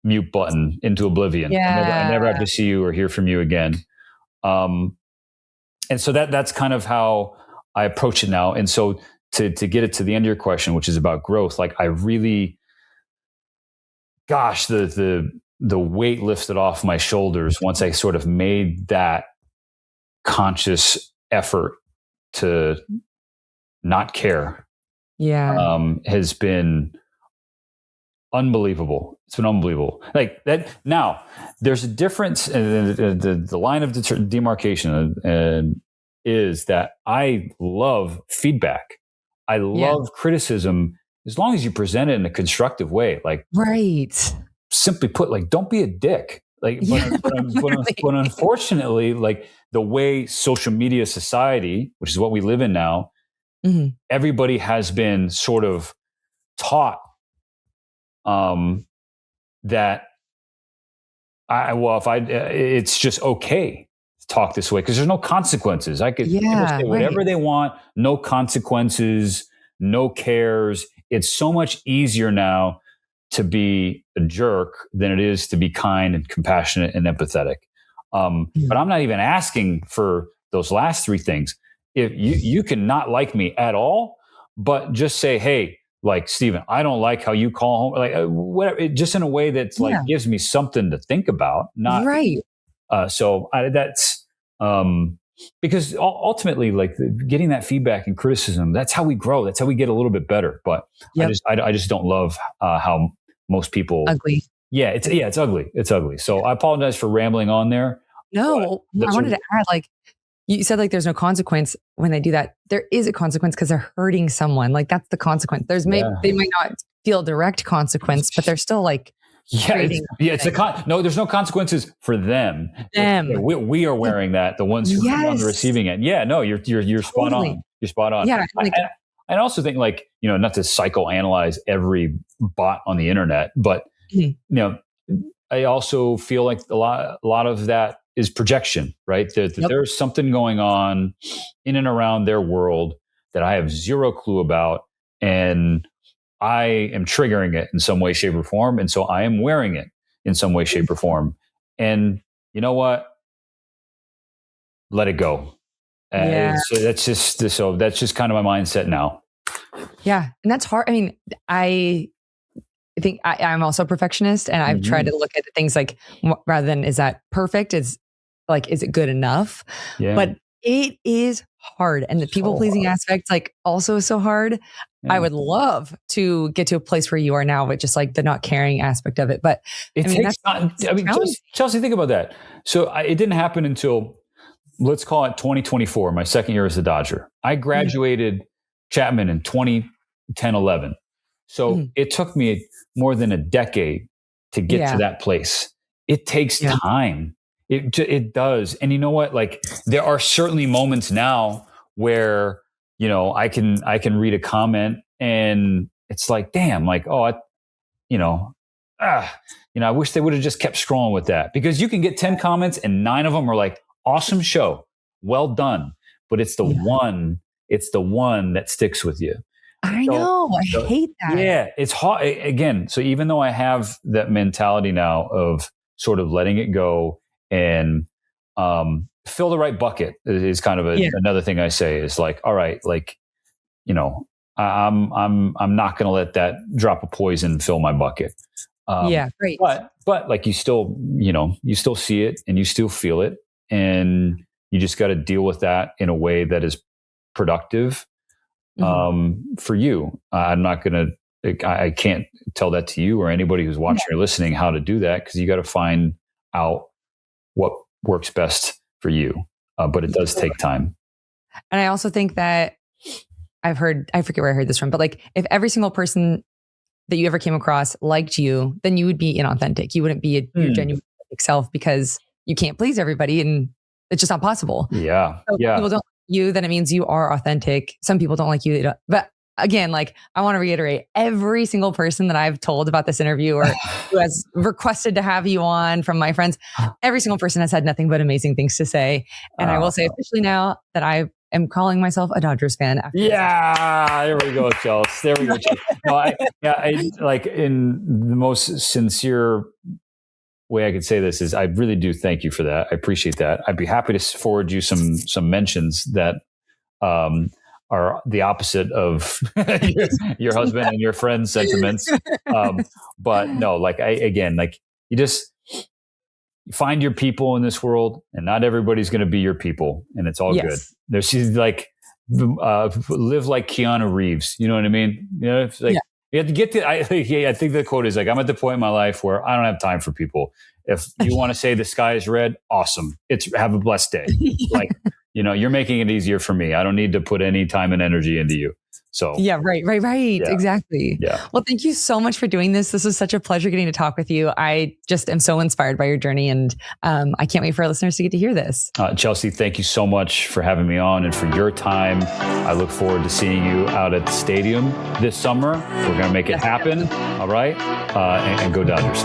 mute button into oblivion. Yeah. I never have to see you or hear from you again. And so that's kind of how I approach it now. And so to get it to the end of your question, which is about growth, like I really, gosh, the weight lifted off my shoulders once I sort of made that conscious effort to not care. Has been unbelievable. It's been unbelievable. Like that. Now there's a difference. The line of demarcation is that I love feedback. I love criticism as long as you present it in a constructive way. Like, right. Simply put, like, don't be a dick. Like, but unfortunately, like the way social media society, which is what we live in now, everybody has been sort of taught that it's just okay to talk this way because there's no consequences. People say whatever they want, no consequences, no cares. It's so much easier now to be a jerk than it is to be kind and compassionate and empathetic. But I'm not even asking for those last three things. If you can not like me at all, but just say, hey, like, Stephen, I don't like how you call home, like whatever, just in a way that's like gives me something to think about. Not right. That's because ultimately, like getting that feedback and criticism, that's how we grow. That's how we get a little bit better. But I just don't love how most people ugly. It's ugly. It's ugly. So I apologize for rambling on there. No, I wanted to add, like, you said, like, there's no consequence when they do that. There is a consequence because they're hurting someone. Like, that's the consequence. They might not feel direct consequence, but they're still like, no, there's no consequences for them. We are wearing that. The ones who are on the receiving end. Yeah, no, you're spot on. You're spot on. Yeah. I also think, like, not to psychoanalyze every bot on the internet, but I also feel like a lot of that is projection, right? That there's something going on in and around their world that I have zero clue about, and I am triggering it in some way, shape, or form, and so I am wearing it in some way, shape, or form. And you know what? Let it go. So that's just kind of my mindset now. Yeah, and that's hard. I mean, I think I'm also a perfectionist, and I've tried to look at things like, rather than is that perfect, is like, is it good enough? Yeah. But it is hard, and the people pleasing aspect, like, also is so hard. Yeah. I would love to get to a place where you are now, with just like the not caring aspect of it. But it takes time. I mean, Chelsea, think about that. So it didn't happen until, let's call it 2024, my second year as a Dodger. I graduated Chapman in 2010, 11. So it took me more than a decade to get to that place. It takes time. It does. And you know what? Like, there are certainly moments now where, I can read a comment and it's like, damn, like, I wish they would have just kept scrolling with that, because you can get 10 comments and 9 of them are like, awesome show, well done. But it's the one that sticks with you. I know. I hate that. Yeah. It's hard. Again, so even though I have that mentality now of sort of letting it go and fill the right bucket is kind of another thing I say is like, all right, like, I'm not going to let that drop of poison fill my bucket. Great. But like, you still see it and you still feel it, and you just got to deal with that in a way that is productive for you. I'm not going to, I can't tell that to you or anybody who's watching or listening how to do that, because you got to find out what works best for you. But it does take time. And I also think that I forget where I heard this from, but like, if every single person that you ever came across liked you, then you would be inauthentic. You wouldn't be your genuine self, because you can't please everybody, and it's just not possible. Yeah. So if people don't like you, then it means you are authentic. Some people don't like you. But again, like, I want to reiterate, every single person that I've told about this interview or who has requested to have you on from my friends, every single person has had nothing but amazing things to say. And I will say officially now that I am calling myself a Dodgers fan. There we go, Chelsea. There we go, Chelsea. No, I like, in the most sincere way I could say this is, I really do thank you for that. I appreciate that. I'd be happy to forward you some mentions that are the opposite of your husband and your friend's sentiments. But no, like you just find your people in this world, and not everybody's going to be your people, and it's all good. She's like, live like Keanu Reeves. You know what I mean? You know, it's like, you have to get to, I think the quote is like, I'm at the point in my life where I don't have time for people. If you want to say the sky is red, awesome. Have a blessed day. Like, you're making it easier for me. I don't need to put any time and energy into you. So yeah, right. Yeah. Exactly. Yeah. Well, thank you so much for doing this. This was such a pleasure getting to talk with you. I just am so inspired by your journey, and I can't wait for our listeners to get to hear this. Chelsea, thank you so much for having me on and for your time. I look forward to seeing you out at the stadium this summer. We're going to make it happen. All right. And go Dodgers.